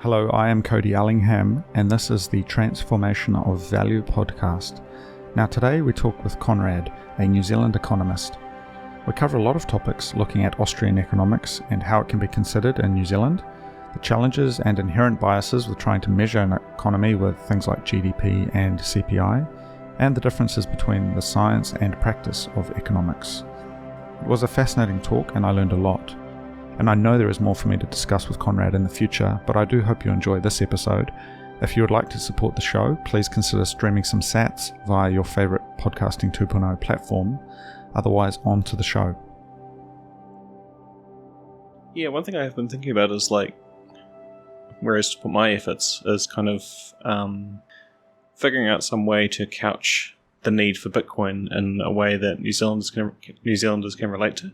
Hello, I am Cody Allingham, and this is the Transformation of Value podcast. Now today we talk with Konrad, a New Zealand economist. We cover a lot of topics looking at Austrian economics and how it can be considered in New Zealand, the challenges and inherent biases with trying to measure an economy with things like GDP and CPI, and the differences between the science and practice of economics. It was a fascinating talk and I learned a lot. And I know there is more for me to discuss with Konrad in the future, but I do hope you enjoy this episode. If you would like to support the show, please consider streaming some sats via your favourite Podcasting 2.0 platform. Otherwise, on to the show. Yeah, one thing I've been thinking about is where I used to put my efforts is kind of figuring out some way to couch the need for Bitcoin in a way that New Zealanders can relate to.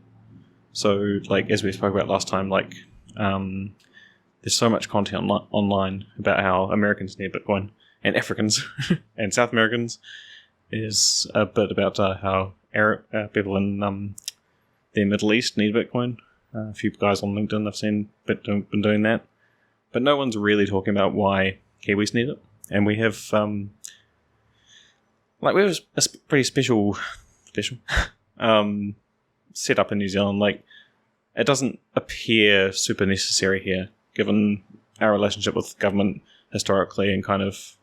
So, as we spoke about last time, there's so much content online about how Americans need Bitcoin, and Africans and South Americans. Is a bit about how Arab people in the Middle East need Bitcoin. A few guys on LinkedIn I've seen been doing that, but no one's really talking about why Kiwis need it. And we have we have a pretty special set up in New Zealand. It doesn't appear super necessary here, given our relationship with government historically and kind of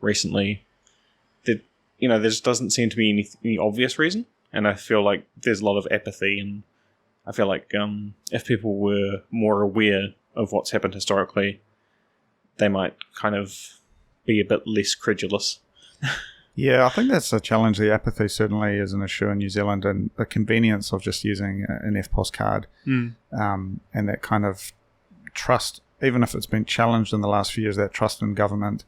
recently. There just doesn't seem to be any obvious reason, and I feel like there's a lot of apathy, and I feel like if people were more aware of what's happened historically, they might kind of be a bit less credulous. Yeah, I think that's a challenge. The apathy certainly is an issue in New Zealand, and the convenience of just using an EFTPOS card and that kind of trust, even if it's been challenged in the last few years, that trust in government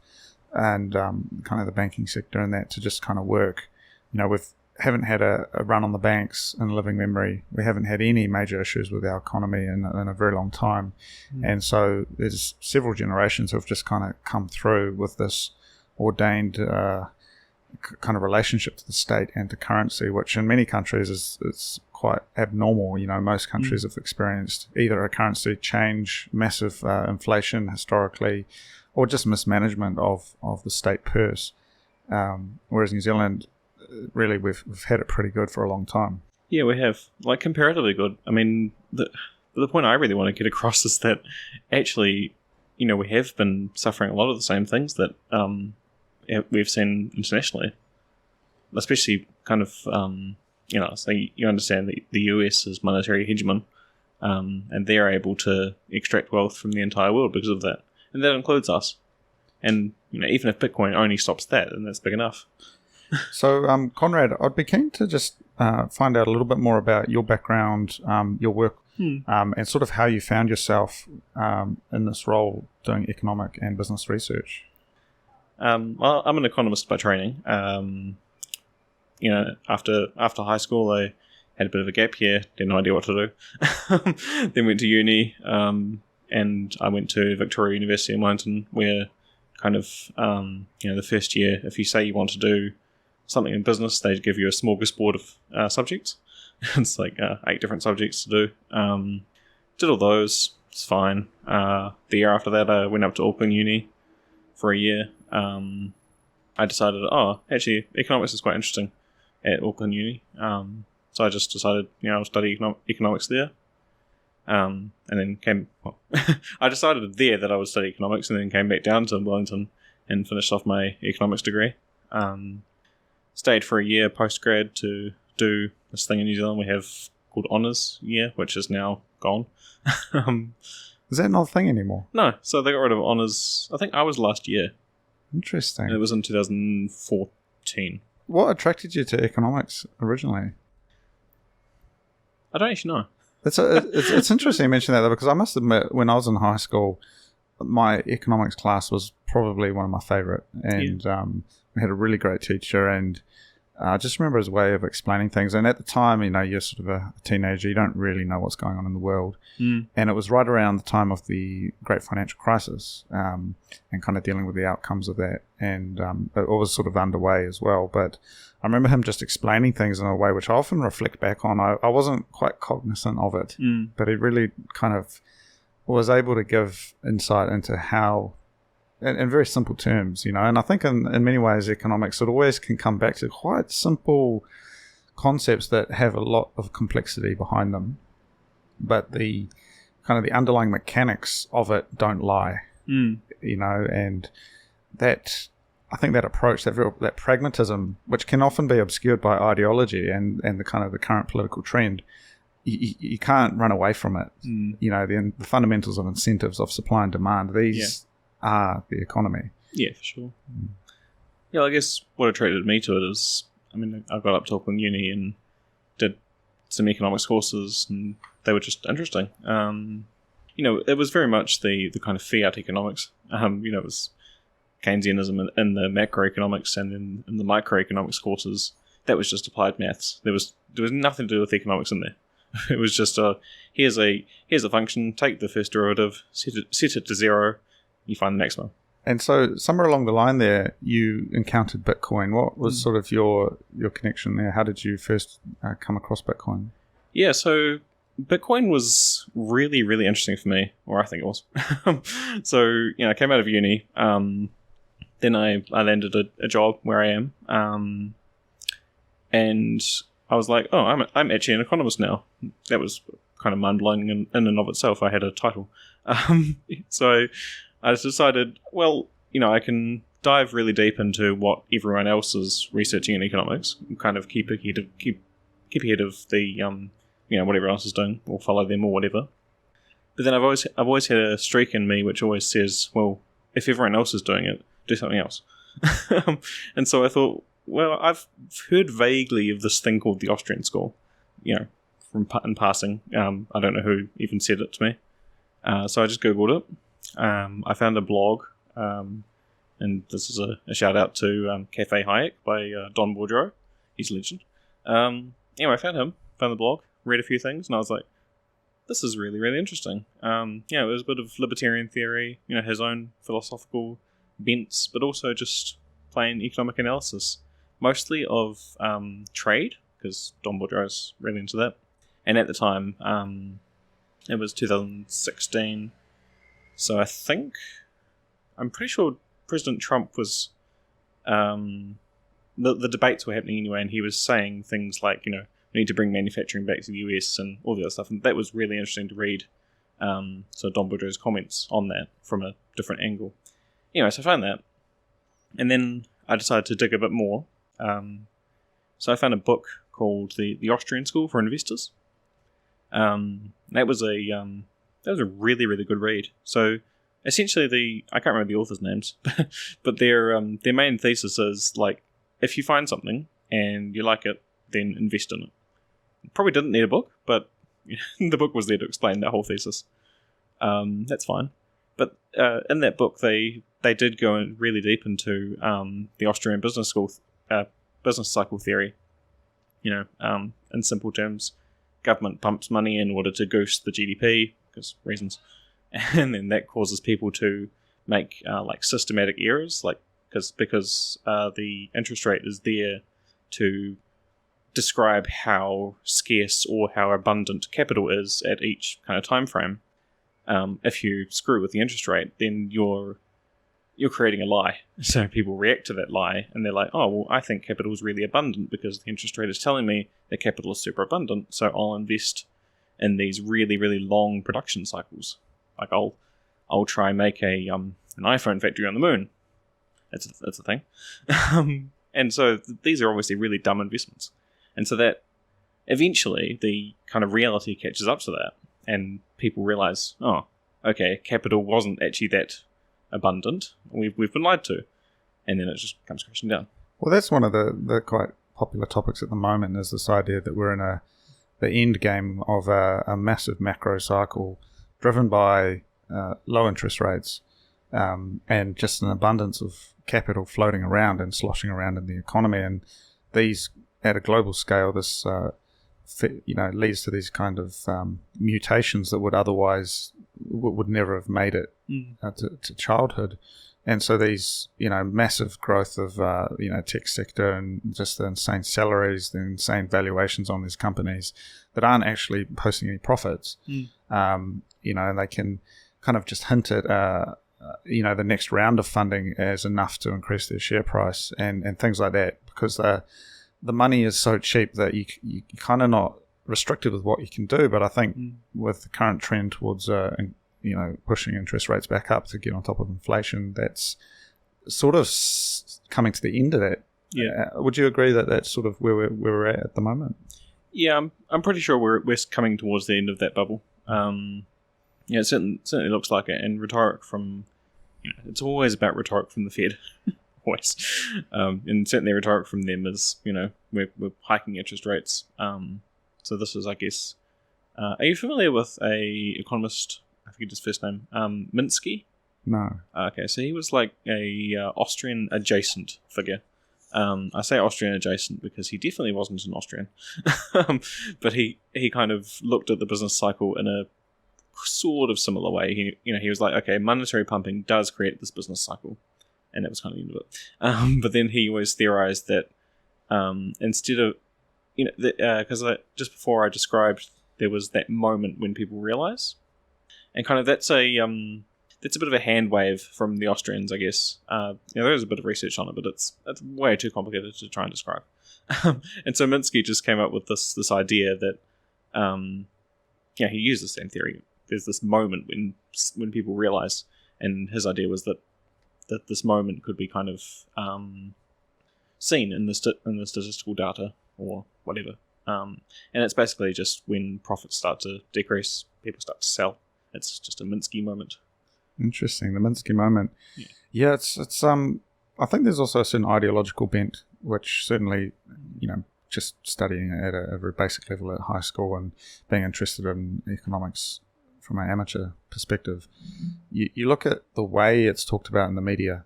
and kind of the banking sector and that to just kind of work. We haven't had a run on the banks in living memory. We haven't had any major issues with our economy in a very long time. And so there's several generations who have just kind of come through with this ordained kind of relationship to the state and to currency, which in many countries is quite abnormal. Most countries have experienced either a currency change, massive inflation historically, or just mismanagement of the state purse. Whereas New Zealand, really, we've had it pretty good for a long time. Yeah, we have, comparatively good. I mean, the point I really want to get across is that actually, we have been suffering a lot of the same things that we've seen internationally, especially kind of, so you understand that the US is monetary hegemon, and they're able to extract wealth from the entire world because of that. And that includes us. And, even if Bitcoin only stops that, then that's big enough. So, Konrad, I'd be keen to just find out a little bit more about your background, your work, and sort of how you found yourself in this role doing economic and business research. Well, I'm an economist by training. After high school, I had a bit of a gap year, had no idea what to do. Then went to uni, and I went to Victoria University in Wellington, where kind of, the first year, if you say you want to do something in business, they give you a smorgasbord of subjects. It's 8 different subjects to do. Did all those, it's fine. The year after that, I went up to Auckland Uni for a year. I decided, actually, economics is quite interesting at Auckland Uni. So I just decided, I'll study economics there. And then I decided there that I would study economics, and then came back down to Wellington and finished off my economics degree. Stayed for a year post-grad to do this thing in New Zealand we have called Honours Year, which is now gone. Is that not a thing anymore? No, so they got rid of Honours, I think I was last year. Interesting. And it was in 2014. What attracted you to economics originally? I don't actually know. It's interesting you mention that, though, because I must admit, when I was in high school, my economics class was probably one of my favourite, and we had a really great teacher, and I just remember his way of explaining things. And at the time, you're sort of a teenager, you don't really know what's going on in the world. And it was right around the time of the great financial crisis, and kind of dealing with the outcomes of that. And it was sort of underway as well. But I remember him just explaining things in a way which I often reflect back on. I wasn't quite cognizant of it, but it really kind of was able to give insight into how, in very simple terms, and I think in many ways economics, it always can come back to quite simple concepts that have a lot of complexity behind them, but the kind of the underlying mechanics of it don't lie, and that, I think that approach, that pragmatism, which can often be obscured by ideology and the kind of the current political trend, you can't run away from it. The fundamentals of incentives of supply and demand, these are the economy. Yeah, for sure. Yeah, I guess what attracted me to it is, I got up to Auckland Uni and did some economics courses, and they were just interesting. It was very much the kind of fiat economics. It was Keynesianism in the macroeconomics, and in the microeconomics courses, that was just applied maths. There was nothing to do with economics in there. It was just here's a function, take the first derivative, set it to 0, you find the maximum. And so somewhere along the line there, you encountered Bitcoin. What was sort of your connection there? How did you first come across Bitcoin? Yeah, so Bitcoin was really, really interesting for me, or I think it was. So, I came out of uni, then I landed a job where I am, and I was like, oh, I'm actually an economist now. That was kind of mind-blowing in and of itself. I had a title. So I just decided, well, I can dive really deep into what everyone else is researching in economics, and kind of keep ahead of the what everyone else is doing, or follow them or whatever. But then I've always had a streak in me which always says, well, if everyone else is doing it, do something else. And so I thought, well, I've heard vaguely of this thing called the Austrian school, from in passing. I don't know who even said it to me. So I just Googled it. I found a blog, and this is a shout out to Cafe Hayek by Don Bourgeois. He's a legend. Anyway, I found the blog, read a few things, and I was like, this is really, really interesting. It was a bit of libertarian theory, his own philosophical bents, but also just plain economic analysis, mostly of trade, because Don Bourgeois is really into that. And at the time, it was 2016, so I'm pretty sure President Trump was, the debates were happening anyway, and he was saying things like, we need to bring manufacturing back to the US and all the other stuff, and that was really interesting to read. So Don Bourgeois' comments on that from a different angle. Anyway, so I found that, and then I decided to dig a bit more. So I found a book called the Austrian School for Investors. That was a really, really good read. So essentially, I can't remember the authors' names, but their main thesis is like, if you find something and you like it, then invest in it. Probably didn't need a book, but the book was there to explain that whole thesis. That's fine. But in that book, they did go really deep into the Austrian business cycle theory. In simple terms, government pumps money in order to goose the GDP, because reasons, and then that causes people to make systematic errors, because the interest rate is there to describe how scarce or how abundant capital is at each kind of time frame. If you screw with the interest rate, then you're creating a lie. So people react to that lie, and they're like, oh, well, I think capital is really abundant because the interest rate is telling me that capital is super abundant, so I'll invest in these really, really long production cycles. Like I'll try and make an iPhone factory on the moon. That's a thing. And so these are obviously really dumb investments. And so that eventually the kind of reality catches up to that, and people realize, oh, okay, capital wasn't actually that abundant. We've been lied to. And then it just comes crashing down. Well, that's one of the quite popular topics at the moment, is this idea that we're in the end game of a massive macro cycle driven by low interest rates and just an abundance of capital floating around and sloshing around in the economy. And these, at a global scale, this leads to these kind of mutations that would otherwise would never have made it to childhood. And so these, massive growth of, tech sector and just the insane salaries, the insane valuations on these companies that aren't actually posting any profits, and they can kind of just hint at, the next round of funding as enough to increase their share price and things like that, because the money is so cheap that you kind of not restricted with what you can do. But I think with the current trend towards pushing interest rates back up to get on top of inflation, that's sort of coming to the end of that. Yeah. Would you agree that that's sort of where we're at the moment? Yeah, I'm pretty sure we're coming towards the end of that bubble. It certainly looks like it. And rhetoric from, it's always about rhetoric from the Fed, always. And certainly rhetoric from them is, we're hiking interest rates. So this is, I guess, are you familiar with a economist? I forget his first name. Minsky? No. Okay, so he was like a Austrian adjacent figure. I say Austrian adjacent because he definitely wasn't an Austrian. But he kind of looked at the business cycle in a sort of similar way. He was like, okay, monetary pumping does create this business cycle. And that was kind of the end of it. But then he always theorized that instead of, because just before I described, there was that moment when people realize. And kind of that's a bit of a hand wave from the Austrians, I guess. There is a bit of research on it, but it's way too complicated to try and describe. And so Minsky just came up with this idea that, he used the same theory. There's this moment when people realize, and his idea was that this moment could be kind of seen in the statistical data or whatever. And it's basically just when profits start to decrease, people start to sell. It's just a Minsky moment. Interesting, the Minsky moment. Yeah, it's I think there's also a certain ideological bent, which certainly, just studying at a very basic level at high school and being interested in economics from an amateur perspective, you look at the way it's talked about in the media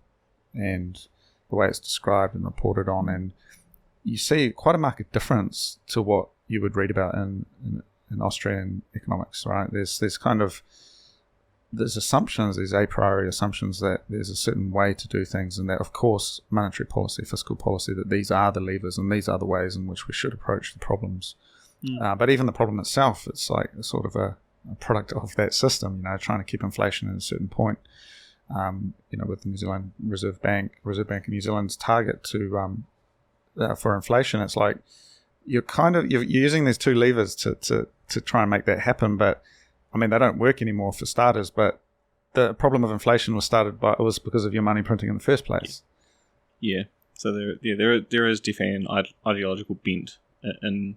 and the way it's described and reported on, and you see quite a marked difference to what you would read about in Austrian economics, right? There's assumptions, there's a priori assumptions that there's a certain way to do things, and that, of course, monetary policy, fiscal policy, that these are the levers and these are the ways in which we should approach the problems. But even the problem itself, it's like sort of a product of that system, trying to keep inflation at a certain point. With the New Zealand Reserve Bank of New Zealand's target to for inflation, it's like you're using these two levers to try and make that happen, but I mean, they don't work anymore for starters, but the problem of inflation was because of your money printing in the first place. Yeah. So there is definitely an ideological bent in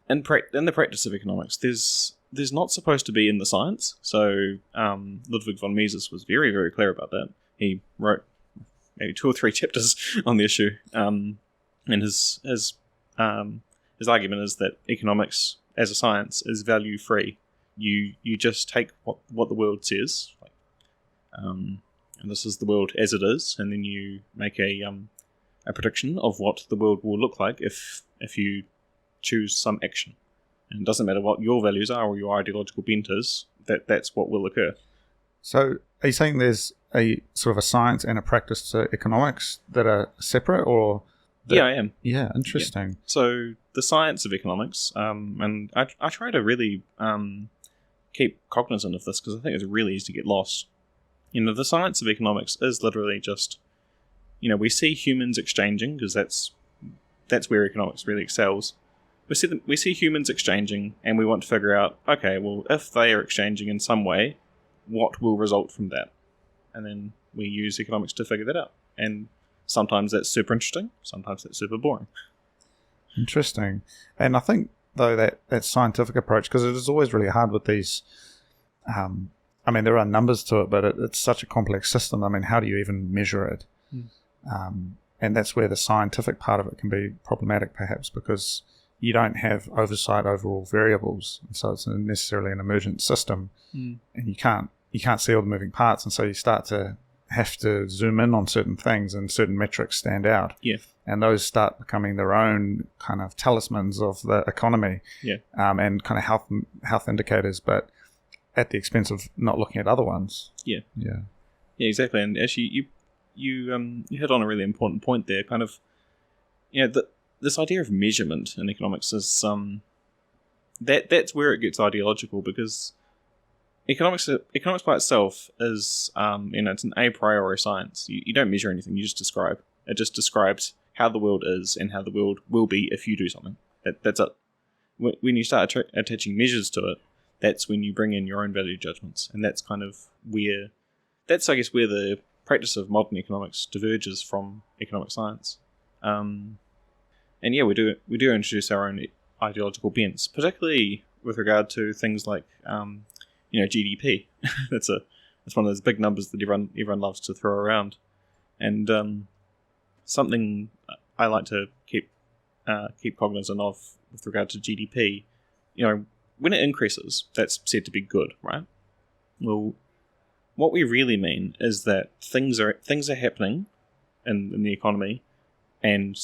the practice of economics. There's not supposed to be in the science. So Ludwig von Mises was very, very clear about that. He wrote maybe 2 or 3 chapters on the issue. And his argument is that economics as a science is value free. You just take what the world says, and this is the world as it is, and then you make a prediction of what the world will look like if you choose some action. And it doesn't matter what your values are or your ideological bent is, that's what will occur. So are you saying there's a sort of a science and a practice to economics that are separate, or? Yeah, I am. Yeah, interesting. Yeah. So the science of economics, and I try to really keep cognizant of this because I think it's really easy to get lost. The science of economics is literally just, we see humans exchanging because that's where economics really excels. We see humans exchanging, and we want to figure out, okay, well, if they are exchanging in some way, what will result from that? And then we use economics to figure that out. And sometimes that's super interesting, sometimes that's super boring. Interesting. And I think, though, that scientific approach, because it is always really hard with these, there are numbers to it, but it's such a complex system. I mean, how do you even measure it? And that's where the scientific part of it can be problematic, perhaps, because you don't have oversight over all variables, and so it's necessarily an emergent system, and you can't see all the moving parts, and so you start to have to zoom in on certain things, and certain metrics stand out. Yeah. And those start becoming their own kind of talismans of the economy. Yeah. And kind of health indicators, but at the expense of not looking at other ones. Yeah. Yeah. Yeah, exactly. And actually, you hit on a really important point there. Kind of, this idea of measurement in economics is that's where it gets ideological, because economics by itself is it's an a priori science. You don't measure anything; you just describe. It just describes how the world is and how the world will be if you do something. That's it. When you start attaching measures to it, that's when you bring in your own value judgments, and that's kind of where I guess where the practice of modern economics diverges from economic science. And yeah, we do introduce our own ideological bents, particularly with regard to things like GDP. that's one of those big numbers that everyone loves to throw around, and something I like to keep cognizant of with regard to GDP. When it increases, that's said to be good, right? Well, what we really mean is that things are happening in the economy, and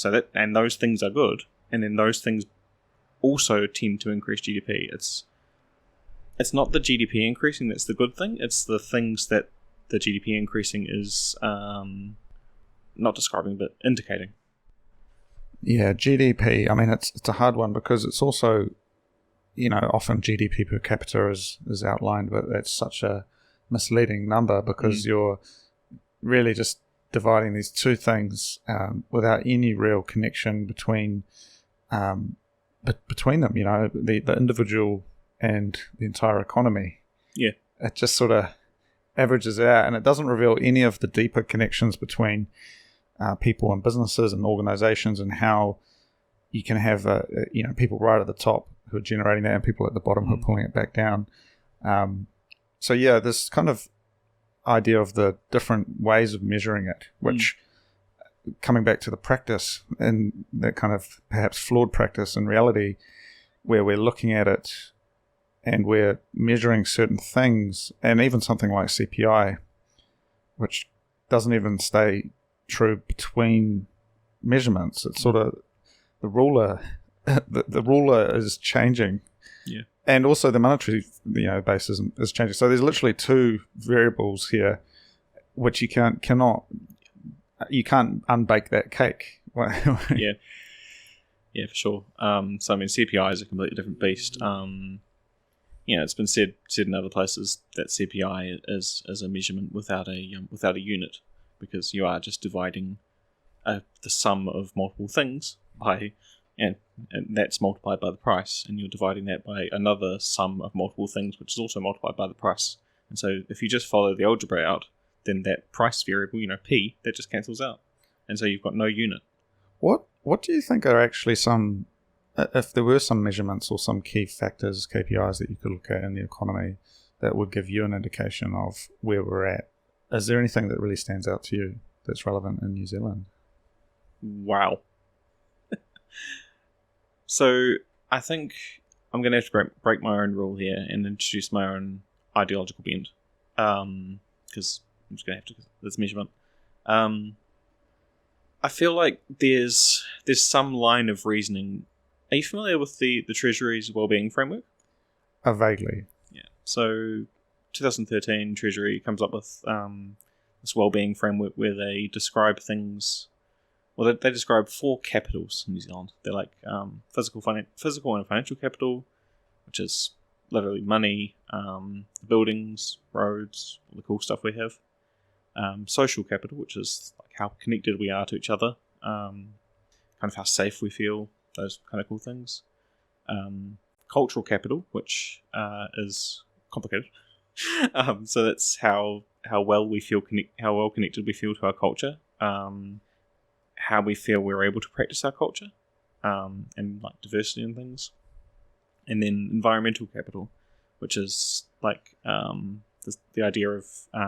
those things are good, and then those things also tend to increase GDP. It's not the GDP increasing that's the good thing. It's the things that the GDP increasing is not describing, but indicating. Yeah, GDP. I mean, it's a hard one because it's also, often GDP per capita is outlined, but that's such a misleading number because you're really just dividing these two things without any real connection between them. The individual and the entire economy. Yeah, it just sort of averages out, and it doesn't reveal any of the deeper connections between people and businesses and organizations, and how you can have people right at the top who are generating that and people at the bottom who are pulling it back down. So yeah, this kind of idea of the different ways of measuring it, which coming back to the practice and that kind of perhaps flawed practice in reality, where we're looking at it and we're measuring certain things, and even something like CPI, which doesn't even stay true between measurements. It's sort of the ruler. The ruler is changing. Yeah. And also the monetary, base is changing. So there's literally two variables here, which you can't unbake that cake. Yeah, for sure. So I mean, CPI is a completely different beast. It's been said in other places that CPI is a measurement without a unit, because you are just dividing the sum of multiple things by. And that's multiplied by the price, and you're dividing that by another sum of multiple things, which is also multiplied by the price. And so if you just follow the algebra out, then that price variable, P, that just cancels out. And so you've got no unit. What do you think are actually some, if there were some measurements or some key factors, KPIs that you could look at in the economy that would give you an indication of where we're at? Is there anything that really stands out to you that's relevant in New Zealand? Wow. So I think I'm going to have to break my own rule here and introduce my own ideological bent, because I'm just going to have to this measurement. I feel like there's some line of reasoning. Are you familiar with the Treasury's wellbeing framework? Vaguely. Yeah. So 2013 Treasury comes up with this wellbeing framework where they describe things. Well, they describe 4 capitals in New Zealand. They're like physical and financial capital, which is literally money, buildings, roads, all the cool stuff we have. Social capital, which is like how connected we are to each other, kind of how safe we feel, those kind of cool things. Cultural capital, which is complicated. So that's how well we feel how well connected we feel to our culture. How we feel we're able to practice our culture, and like diversity and things. And then environmental capital, which is like the idea of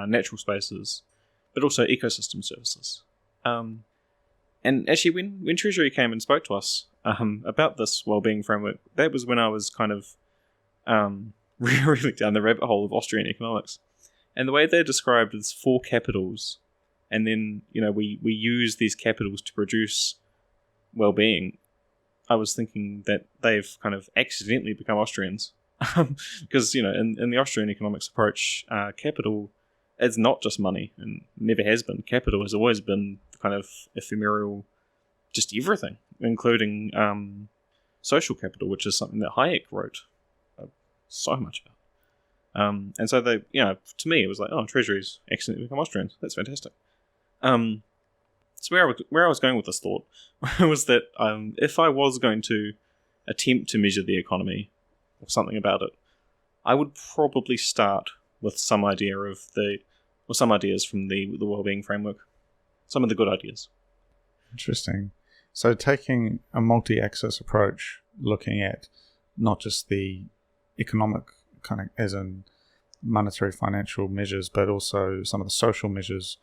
natural spaces, but also ecosystem services. And actually, when Treasury came and spoke to us about this wellbeing framework, that was when I was kind of really down the rabbit hole of Austrian economics. And the way they're described is 4 capitals. And then, we use these capitals to produce well-being. I was thinking that they've kind of accidentally become Austrians. Because, in the Austrian economics approach, capital it's not just money, and never has been. Capital has always been kind of ephemeral, just everything, including social capital, which is something that Hayek wrote so much about. And so they, to me, it was like, oh, treasuries accidentally become Austrians. That's fantastic. So where I was going with this thought was that if I was going to attempt to measure the economy or something about it, I would probably start with some ideas from the wellbeing framework, some of the good ideas. Interesting. So taking a multi-axis approach, looking at not just the economic kind of as in monetary financial measures, but also some of the social measures.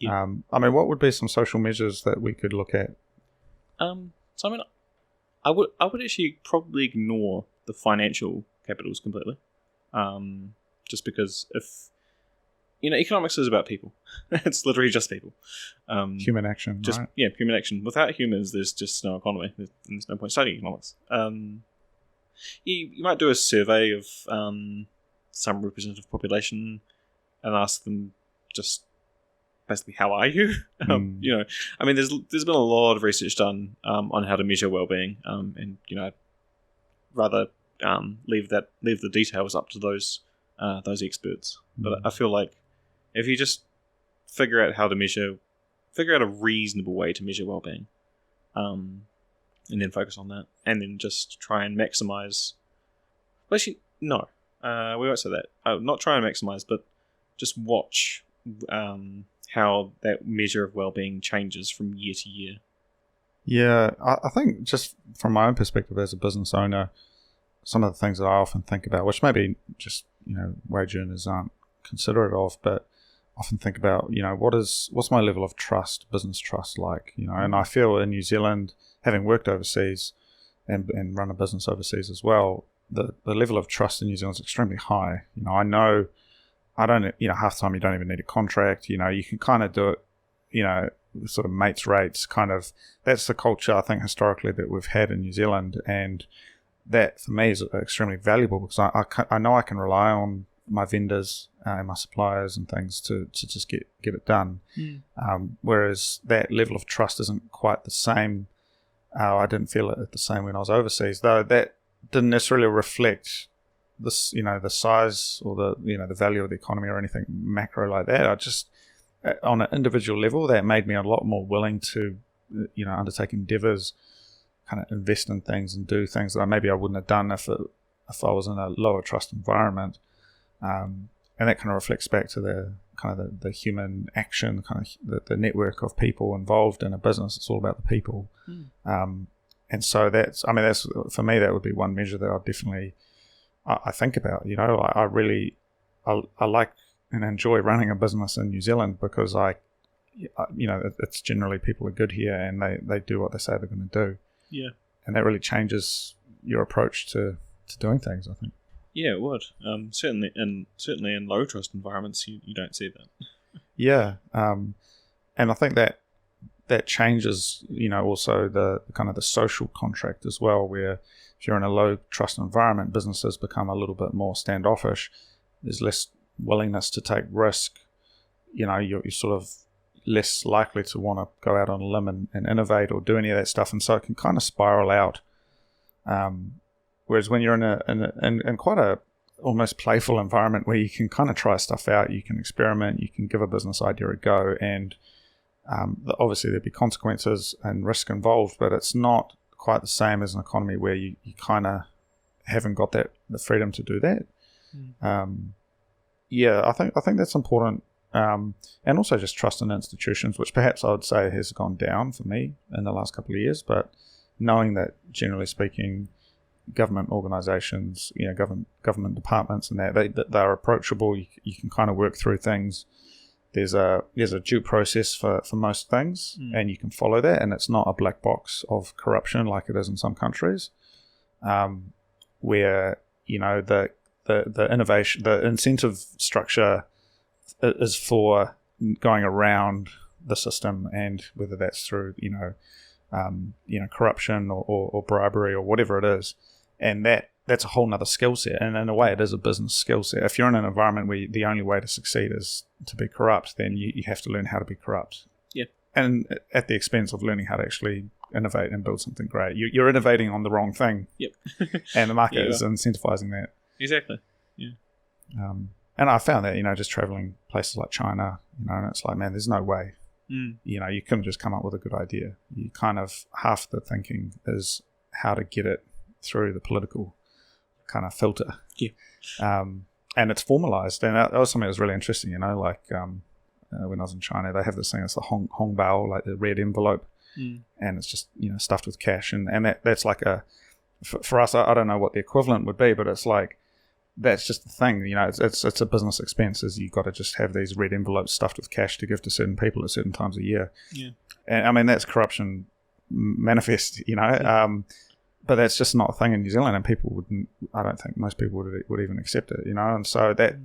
Yeah. What would be some social measures that we could look at? I would actually probably ignore the financial capitals completely, just because if economics is about people, it's literally just people. Human action, right? Yeah, human action. Without humans, there's just no economy. There's no point studying economics. You might do a survey of some representative population and ask them just basically, how are you? There's been a lot of research done on how to measure well-being, and I'd rather leave the details up to those experts. But I feel like if you just figure out a reasonable way to measure well-being, and then focus on that, and then just try and maximize. Well, actually, no, we won't say that. Not try and maximize, but just watch how that measure of well-being changes from year to year. Yeah, I think just from my own perspective as a business owner, some of the things that I often think about, which maybe just wage earners aren't considerate of, but often think about what's my level of trust, business trust like, and I feel in New Zealand, having worked overseas and run a business overseas as well, the level of trust in New Zealand is extremely high. I know I don't, half the time you don't even need a contract. You can kind of do it, sort of mates rates kind of. That's the culture, I think, historically that we've had in New Zealand. And that, for me, is extremely valuable because I know I can rely on my vendors and my suppliers and things to just get it done. Whereas that level of trust isn't quite the same. I didn't feel it the same when I was overseas, though that didn't necessarily reflect this, the size or the value of the economy or anything macro like that. I just, on an individual level, that made me a lot more willing to, undertake endeavors, kind of invest in things and do things that maybe I wouldn't have done if I was in a lower trust environment. And that kind of reflects back to the human action, kind of the network of people involved in a business. It's all about the people. And so that's for me, that would be one measure that I think about. I like and enjoy running a business in New Zealand because it's generally people are good here and they do what they say they're going to do. Yeah. And that really changes your approach to doing things, I think. Yeah, it would. Certainly in low trust environments, you don't see that. Yeah. And I think that changes, also the kind of the social contract as well, where if you're in a low trust environment, businesses become a little bit more standoffish. There's less willingness to take risk. You're sort of less likely to want to go out on a limb and innovate or do any of that stuff. And so it can kind of spiral out. Whereas when you're in quite a almost playful environment where you can kind of try stuff out, you can experiment, you can give a business idea a go, and obviously there'd be consequences and risk involved, but it's not quite the same as an economy where you kind of haven't got the freedom to do that. I think that's important, and also just trust in institutions, which perhaps I would say has gone down for me in the last couple of years. But knowing that, generally speaking, government organisations, government departments, and they're approachable. You can kind of work through things. There's a due process for most things, and you can follow that, and it's not a black box of corruption like it is in some countries, where the innovation, the incentive structure is for going around the system, and whether that's through corruption or bribery or whatever it is, and that that's a whole nother skill set. And in a way, it is a business skill set. If you're in an environment where the only way to succeed is to be corrupt, then you have to learn how to be corrupt. Yeah. And at the expense of learning how to actually innovate and build something great. You're innovating on the wrong thing. Yep. And the market is incentivizing that. Exactly. Yeah. And I found that, just traveling places like China, and it's like, man, there's no way. You couldn't just come up with a good idea. You kind of, half the thinking is how to get it through the political kind of filter. Yeah. And it's formalized. And that was something that was really interesting, like when I was in China, they have this thing, it's the Hongbao, like the red envelope. And it's just, stuffed with cash. And that's like for us, I don't know what the equivalent would be, but it's like, that's just the thing, it's a business expense. Is you've got to just have these red envelopes stuffed with cash to give to certain people at certain times a year. Yeah. And I mean, that's corruption manifest, but that's just not a thing in New Zealand, and people wouldn't, I don't think most people would even accept it, and so that,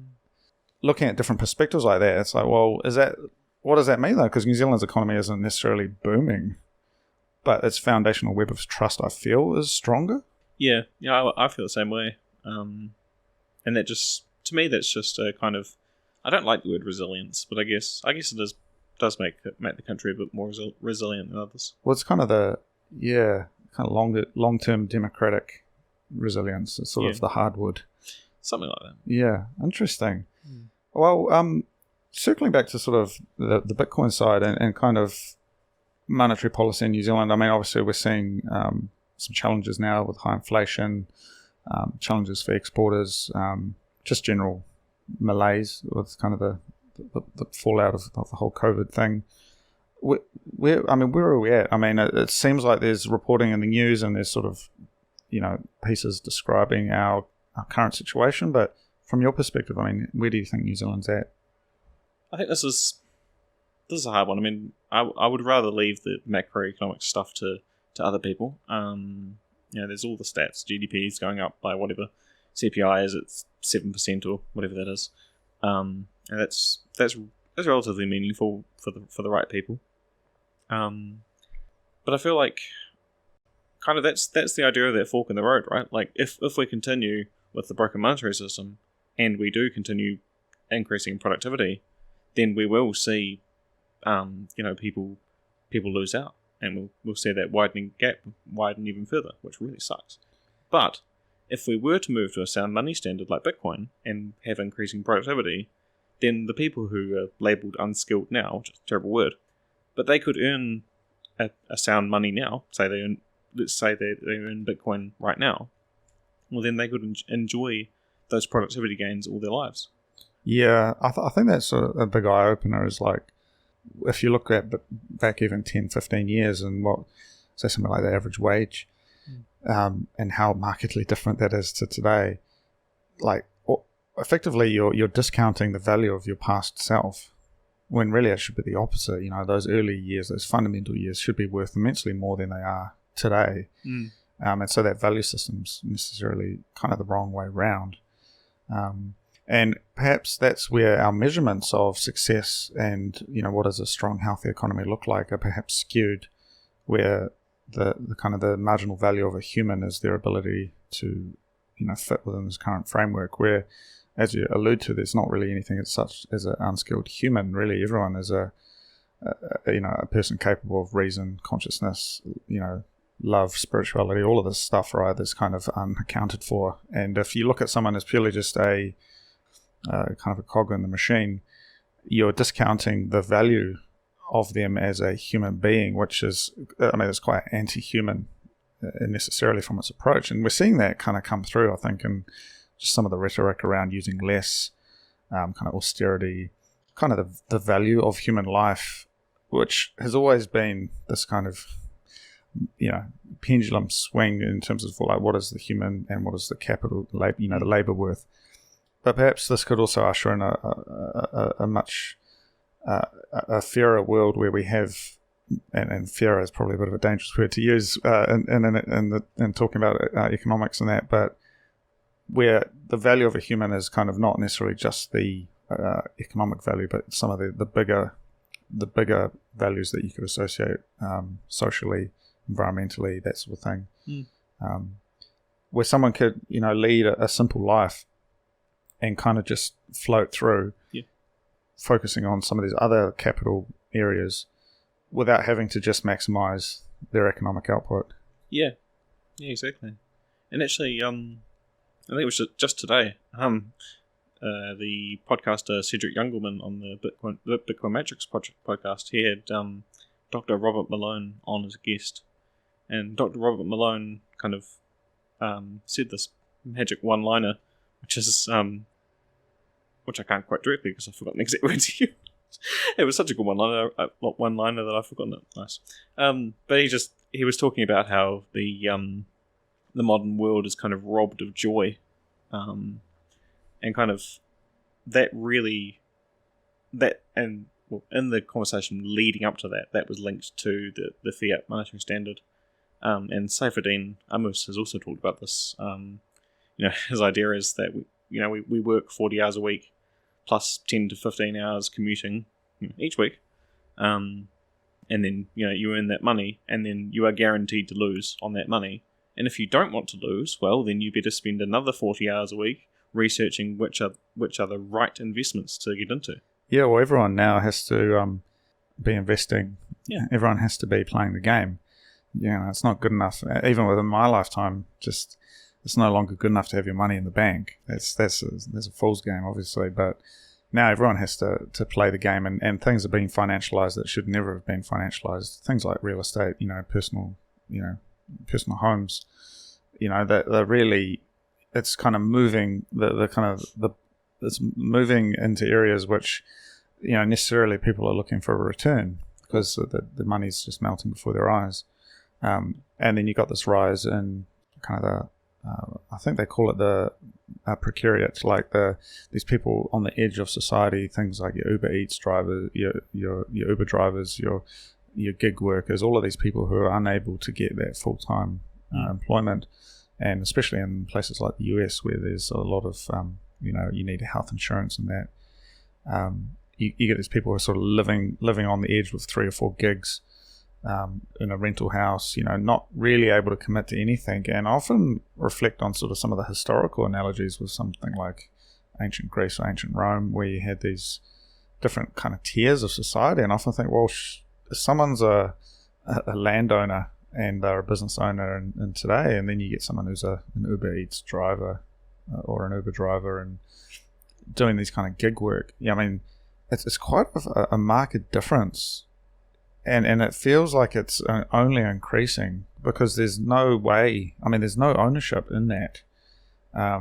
looking at different perspectives like that, it's like, well, what does that mean though? Because New Zealand's economy isn't necessarily booming, but its foundational web of trust, I feel, is stronger. Yeah, I feel the same way. And that just, to me, that's just a kind of, I don't like the word resilience, but I guess it does make the country a bit more resilient than others. Well, it's kind of long-term democratic resilience. It's sort of the hardwood. Something like that. Yeah, interesting. Well, circling back to sort of the Bitcoin side and kind of monetary policy in New Zealand, I mean, obviously we're seeing some challenges now with high inflation, challenges for exporters, just general malaise with kind of the fallout of the whole COVID thing. Where are we at? I mean, it seems like there's reporting in the news and there's sort of, pieces describing our current situation. But from your perspective, I mean, where do you think New Zealand's at? I think this is a hard one. I mean, I would rather leave the macroeconomic stuff to other people. There's all the stats. GDP is going up by whatever. CPI is at 7% or whatever that is. And that's relatively meaningful for the right people. But I feel like kind of that's the idea of that fork in the road, right? Like if we continue with the broken monetary system and we do continue increasing productivity, then we will see people lose out. And we'll see that widening gap widen even further, which really sucks. But if we were to move to a sound money standard like Bitcoin and have increasing productivity, then the people who are labelled unskilled now, which is a terrible word, but they could earn a sound money now. Let's say they earn Bitcoin right now. Well, then they could enjoy those productivity gains all their lives. Yeah, I think that's a big eye opener. Is like, if you look at back even 10, 15 years and say something like the average wage, and how markedly different that is to today, like effectively you're discounting the value of your past self, when really it should be the opposite. Those early years, those fundamental years should be worth immensely more than they are today. And so that value system's necessarily kind of the wrong way round. And perhaps that's where our measurements of success and, what does a strong, healthy economy look like are perhaps skewed, where the kind of the marginal value of a human is their ability to, fit within this current framework, where, as you allude to, there's not really anything as such as an unskilled human. Really, everyone is a person capable of reason, consciousness, love, spirituality, all of this stuff, right, that's kind of unaccounted for. And if you look at someone as purely just a kind of a cog in the machine, you're discounting the value of them as a human being, which is, it's quite anti-human necessarily from its approach. And we're seeing that kind of come through, I think, in just some of the rhetoric around using less, kind of austerity, kind of the value of human life, which has always been this kind of, pendulum swing in terms of like what is the human and what is the capital, the labor worth. But perhaps this could also usher in a much fairer world where we have, and fairer is probably a bit of a dangerous word to use in talking about economics and that, but where the value of a human is kind of not necessarily just the economic value, but some of the bigger values that you could associate socially, environmentally, that sort of thing. where someone could, lead a simple life and kind of just float through, focusing on some of these other capital areas without having to just maximize their economic output. Yeah, exactly. And actually, I think it was just today, the podcaster Cedric Youngelman on the Bitcoin Matrix podcast, he had Dr. Robert Malone on as a guest. And Dr. Robert Malone kind of said this magic one-liner, which is which I can't quote directly because I've forgotten the exact words he used. It was such a good one-liner that I've forgotten it. Nice. But he was talking about how the modern world is kind of robbed of joy, and kind of in the conversation leading up to that was linked to the fiat monetary standard. And Saifuddin Amus has also talked about this. His idea is that we work 40 hours a week plus 10 to 15 hours commuting each week, and then you earn that money, and then you are guaranteed to lose on that money. And if you don't want to lose, well, then you better spend another 40 hours a week researching which are the right investments to get into. Yeah, well, everyone now has to be investing. Yeah, everyone has to be playing the game. It's not good enough. Even within my lifetime, it's no longer good enough to have your money in the bank. That's a fool's game, obviously. But now everyone has to play the game, and things are being financialized that should never have been financialized. Things like real estate, personal homes, that they're really, it's kind of moving it's moving into areas which, necessarily people are looking for a return because the money's just melting before their eyes. And then you got this rise in kind of I think they call it the precariat, like these people on the edge of society, things like your Uber Eats drivers, your Uber drivers, your gig workers, all of these people who are unable to get that full-time employment, and especially in places like the US where there's a lot of, you need health insurance and that. You get these people who are sort of living on the edge with 3 or 4 gigs, in a rental house, not really able to commit to anything, and I often reflect on sort of some of the historical analogies with something like ancient Greece or ancient Rome, where you had these different kind of tiers of society, and I often think, well, if someone's a landowner and they're a business owner in today, and then you get someone who's an Uber Eats driver or an Uber driver and doing these kind of gig work, it's quite a marked difference. And it feels like it's only increasing because there's no way. There's no ownership in that. I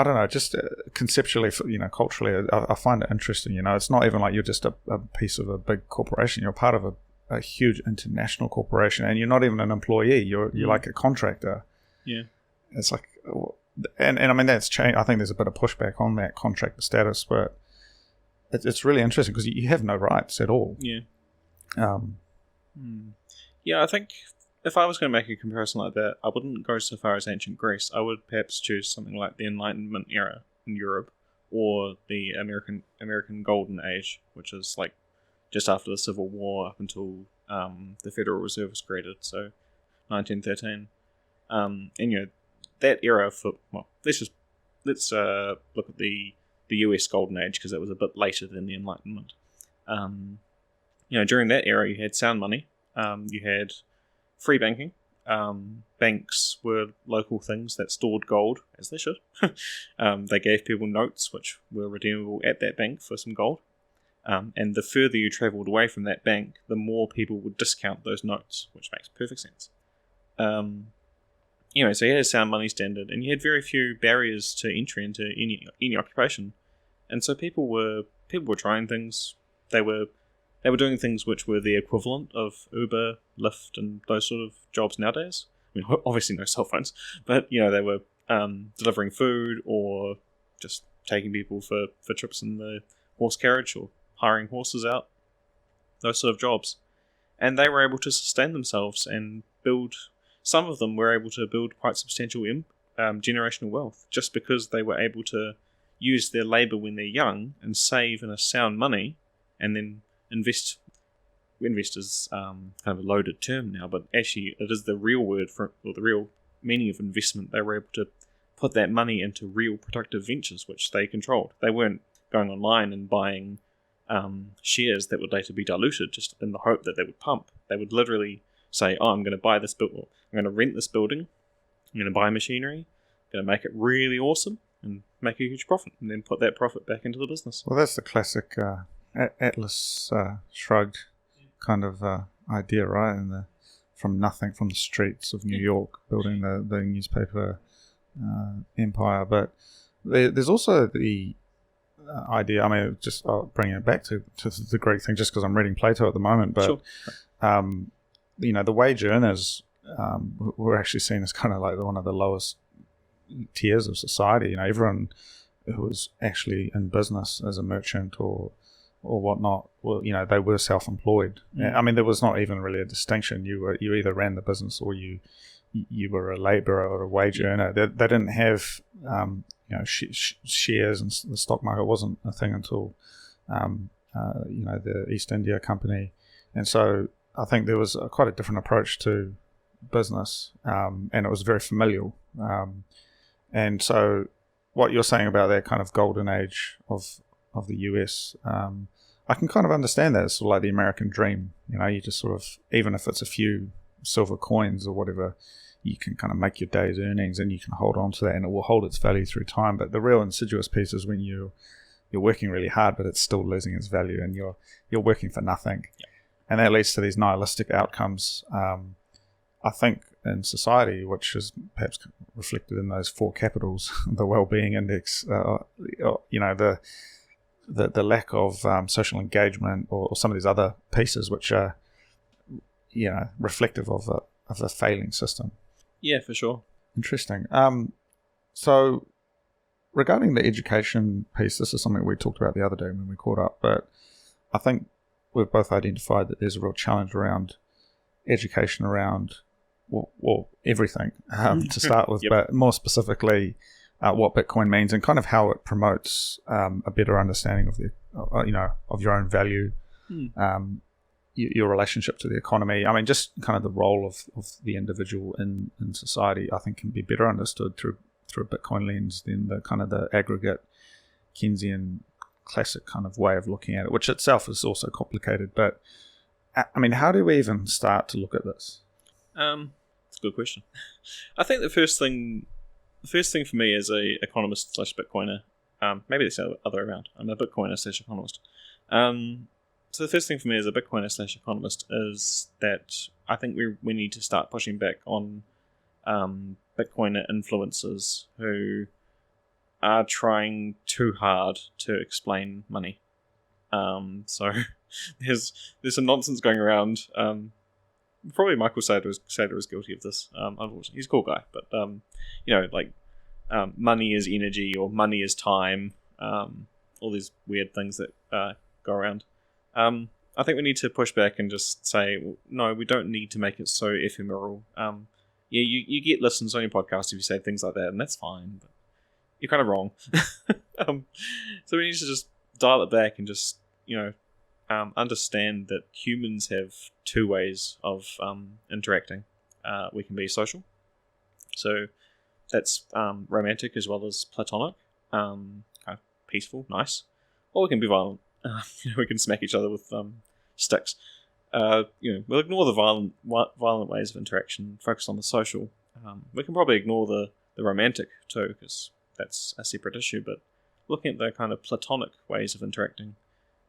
don't know. Just conceptually, culturally, I find it interesting. It's not even like you're just a piece of a big corporation. You're part of a huge international corporation, and you're not even an employee. You're like a contractor. Yeah. It's like, and that's changed. I think there's a bit of pushback on that contractor status, but it's really interesting because you have no rights at all. Yeah. Yeah, I think if I was going to make a comparison like that, I wouldn't go so far as ancient Greece. I would perhaps choose something like the Enlightenment era in Europe, or the American Golden Age, which is like just after the Civil War up until the Federal Reserve was created, so 1913. And that era let's look at the US Golden Age, because that was a bit later than the Enlightenment. During that era, you had sound money, you had free banking. Banks were local things that stored gold, as they should. They gave people notes which were redeemable at that bank for some gold. And the further you travelled away from that bank, the more people would discount those notes, which makes perfect sense. So you had a sound money standard, and you had very few barriers to entry into any occupation. And so people were trying things. They were doing things which were the equivalent of Uber, Lyft, and those sort of jobs nowadays. Obviously no cell phones, but they were delivering food, or just taking people for trips in the horse carriage, or hiring horses out. Those sort of jobs, and they were able to sustain themselves and build. Some of them were able to build quite substantial generational wealth, just because they were able to use their labour when they're young and save in a sound money, and then invest is kind of a loaded term now, but actually it is the real word for, or the real meaning of investment. They were able to put that money into real productive ventures, which they controlled. They weren't going online and buying shares that would later be diluted just in the hope that they would pump. They would literally say, oh, I'm going to buy this building, I'm going to rent this building, I'm going to buy machinery, I'm going to make it really awesome and make a huge profit, and then put that profit back into the business. Well, that's the classic Atlas shrugged kind of idea, right? And from nothing, from the streets of New York, building the newspaper empire. But there's also the idea, I mean, just bringing it back to the Greek thing, just because I'm reading Plato at the moment, but Sure. The wage earners were actually seen as kind of like one of the lowest tiers of society. Everyone who was actually in business as a merchant or whatnot, well, they were self-employed. I mean, there was not even really a distinction. You either ran the business or you were a labourer or a wage earner. They didn't have shares, and the stock market wasn't a thing until the East India Company, and so I think there was quite a different approach to business, and it was very familial. And so what you're saying about that kind of golden age of the US, I can kind of understand that. It's sort of like the American dream. You just sort of, even if it's a few silver coins or whatever, you can kind of make your day's earnings and you can hold on to that and it will hold its value through time. But the real insidious piece is when you're working really hard but it's still losing its value and you're working for nothing. Yeah. And that leads to these nihilistic outcomes, I think, in society, which is perhaps reflected in those 4 capitals, the well-being index, the lack of social engagement or some of these other pieces which are, reflective of a failing system. Yeah, for sure. Interesting. So regarding the education piece, this is something we talked about the other day when we caught up, but I think we've both identified that there's a real challenge around education around, well everything to start with, Yep. but more specifically what Bitcoin means and kind of how it promotes a better understanding of of your own value, your relationship to the economy. I mean, just kind of the role of the individual in society, I think, can be better understood through a Bitcoin lens than the kind of the aggregate Keynesian classic kind of way of looking at it, which itself is also complicated. But I mean, how do we even start to look at this? It's a good question. I think the first thing for me as a economist / Bitcoiner, maybe it's the other way around. I'm a Bitcoiner / economist. So the first thing for me as a Bitcoiner / economist is that I think we need to start pushing back on Bitcoiner influencers who are trying too hard to explain money. So there's some nonsense going around. Probably Michael Saylor is guilty of this. Unfortunately, he's a cool guy, but money is energy or money is time. All these weird things that go around. I think we need to push back and just say, well, no, we don't need to make it so ephemeral. You get listens on your podcast if you say things like that, and that's fine, but you're kind of wrong. So we need to just dial it back and just, understand that humans have 2 ways of interacting. We can be social, so that's romantic as well as platonic, kind of peaceful, nice, or we can be violent. We can smack each other with sticks. We'll ignore the violent ways of interaction, focus on the social. We can probably ignore the romantic too, because that's a separate issue. But looking at the kind of platonic ways of interacting,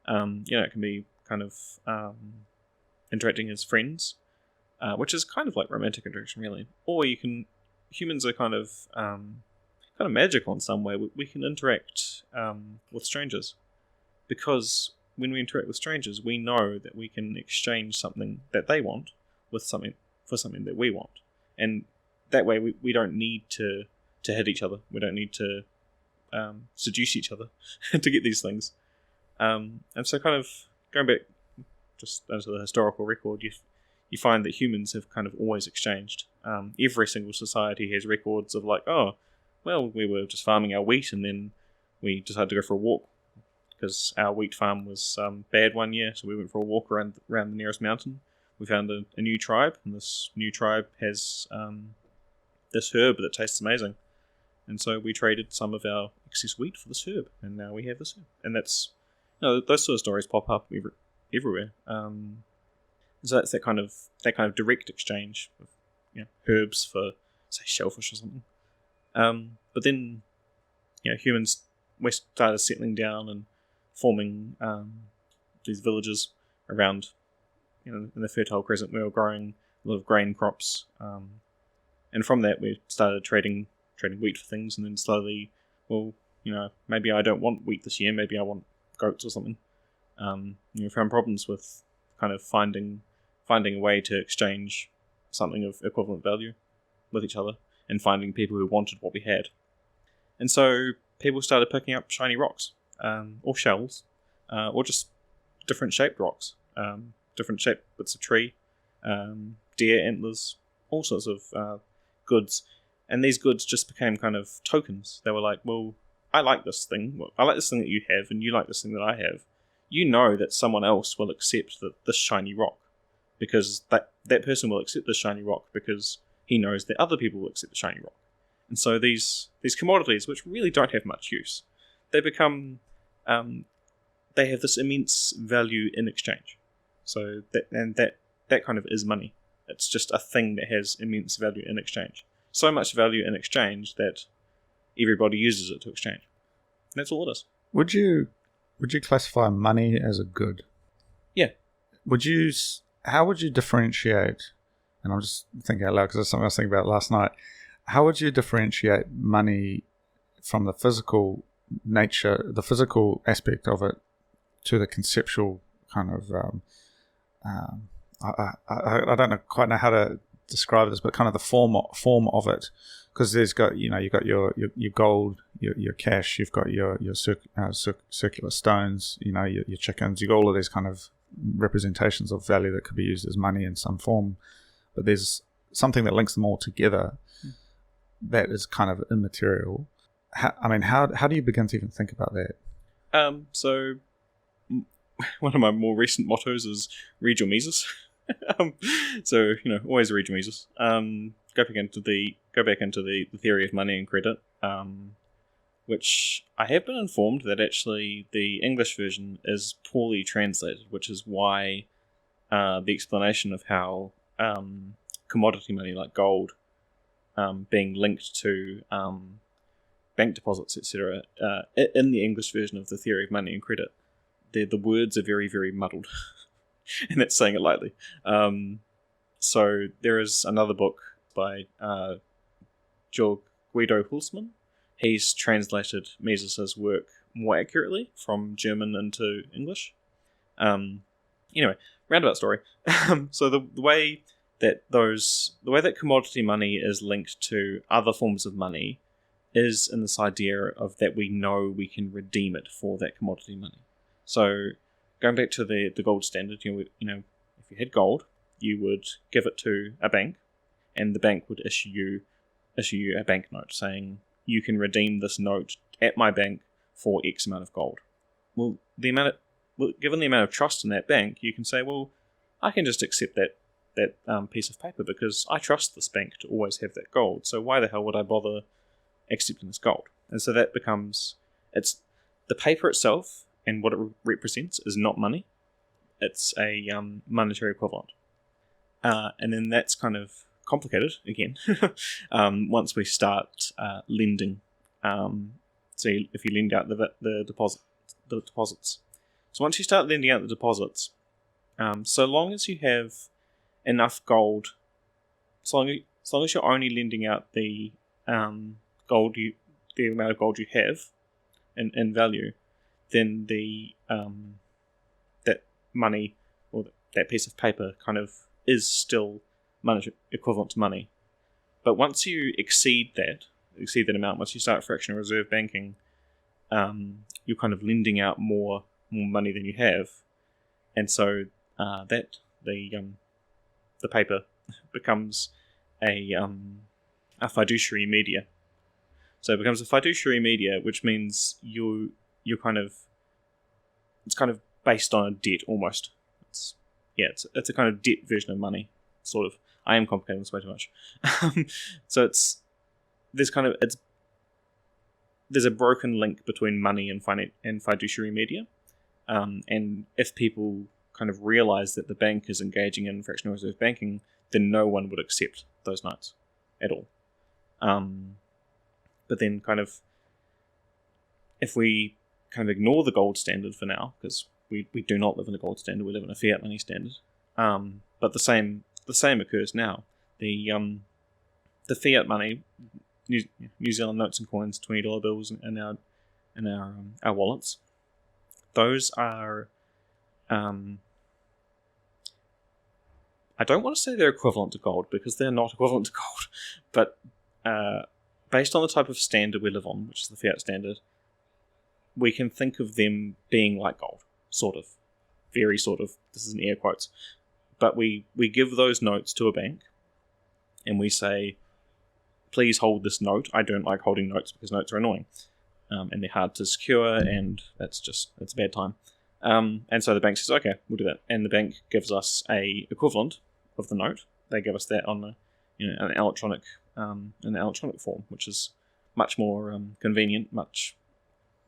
it can be kind of interacting as friends, which is kind of like romantic interaction, really. Or humans are kind of magical in some way. We can interact with strangers, because when we interact with strangers, we know that we can exchange something that they want with something that we want, and that way we don't need to hit each other. We don't need to seduce each other to get these things. And so, kind of going back just into the historical record, you find that humans have kind of always exchanged. Every single society has records of like, oh, well, we were just farming our wheat, and then we decided to go for a walk, because our wheat farm was bad one year, so we went for a walk around the nearest mountain. We found a new tribe, and this new tribe has this herb that tastes amazing. And so we traded some of our excess wheat for this herb, and now we have this herb. And that's, those sort of stories pop up everywhere. So that's that kind of direct exchange of herbs for, say, shellfish or something. But then humans, we started settling down and forming these villages around in the Fertile Crescent. We were growing a lot of grain crops, and from that we started trading wheat for things, and then slowly, maybe I don't want wheat this year, maybe I want goats or something. Found problems with kind of finding a way to exchange something of equivalent value with each other, and finding people who wanted what we had. And so people started picking up shiny rocks, or shells, or just different shaped rocks, different shaped bits of tree, deer antlers, all sorts of goods. And these goods just became kind of tokens. They were like, well, I like this thing. Well, I like this thing that you have, and you like this thing that I have. You know that someone else will accept this shiny rock, because that person will accept this shiny rock because he knows that other people will accept the shiny rock. And so these commodities, which really don't have much use, they become, they have this immense value in exchange. So that kind of is money. It's just a thing that has immense value in exchange. So much value in exchange that everybody uses it to exchange. And that's all it is. Would you classify money as a good? Yeah. How would you differentiate? And I'm just thinking out loud because that's something I was thinking about last night. How would you differentiate money from the physical nature, the physical aspect of it, to the conceptual kind of? I don't quite know how to describe this, but kind of the form of it, because you've got your gold, your cash, you've got your circular stones, your chickens, you've got all of these kind of representations of value that could be used as money in some form, but there's something that links them all together that is kind of immaterial. How do you begin to even think about that? So one of my more recent mottos is read your Mises. So always read your Mises. Go back into the theory of money and credit, which I have been informed that actually the English version is poorly translated, which is why the explanation of how commodity money like gold being linked to bank deposits, etc., in the English version of the theory of money and credit, the words are very, very muddled. And that's saying it lightly. So there is another book by Guido Hulsmann. He's translated Mises's work more accurately from German into English. Anyway, roundabout story. So the way that commodity money is linked to other forms of money is in this idea of that we know we can redeem it for that commodity money. So going back to the gold standard, if you had gold, you would give it to a bank, and the bank would issue you a banknote saying you can redeem this note at my bank for X amount of gold. Well, given the amount of trust in that bank, you can say, well, I can just accept that piece of paper because I trust this bank to always have that gold. So why the hell would I bother accepting this gold? And so that becomes, it's the paper itself and what it represents is not money. It's a monetary equivalent. And then that's kind of complicated again once we start lending. So if you lend out the deposits. So once you start lending out the deposits, so long as you have enough gold, so long as you're only lending out the amount of gold you have in value, then that money or that piece of paper kind of is still monetary equivalent to money. But once you exceed that amount, once you start fractional reserve banking, you're kind of lending out more money than you have, and so that the paper becomes a fiduciary media. So it becomes a fiduciary media, which means it's kind of based on a debt almost. It's a kind of debt version of money, sort of. I am complicating this way too much. So there's a broken link between money and fiduciary media, and if people kind of realize that the bank is engaging in fractional reserve banking, then no one would accept those notes at all. But then kind of, if we kind of ignore the gold standard for now, because we do not live in a gold standard, we live in a fiat money standard. But the same occurs now. The fiat money, New Zealand notes and coins, $20 bills in our wallets, those are, I don't want to say they're equivalent to gold, because they're not equivalent to gold, but based on the type of standard we live on, which is the fiat standard, we can think of them being like gold, sort of. Very sort of. This is in air quotes. But we give those notes to a bank, and we say, please hold this note. I don't like holding notes because notes are annoying. And they're hard to secure, and it's a bad time. And so the bank says, okay, we'll do that. And the bank gives us a equivalent of the note. They give us that on an electronic form, which is much more convenient, much,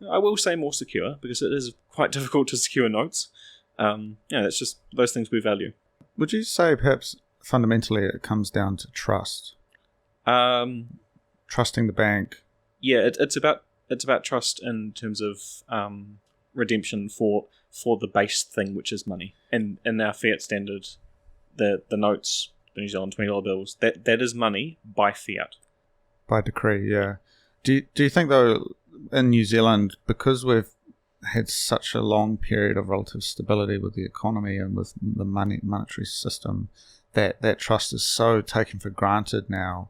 I will say, more secure, because it is quite difficult to secure notes. It's just those things we value. Would you say perhaps fundamentally it comes down to trust? Trusting the bank. Yeah, it's about trust in terms of redemption for the base thing, which is money. And in our fiat standard, the notes, the New Zealand $20 bills, that is money by fiat. By decree, yeah. Do you think, though, in New Zealand, because we've had such a long period of relative stability with the economy and with the monetary system, that trust is so taken for granted now,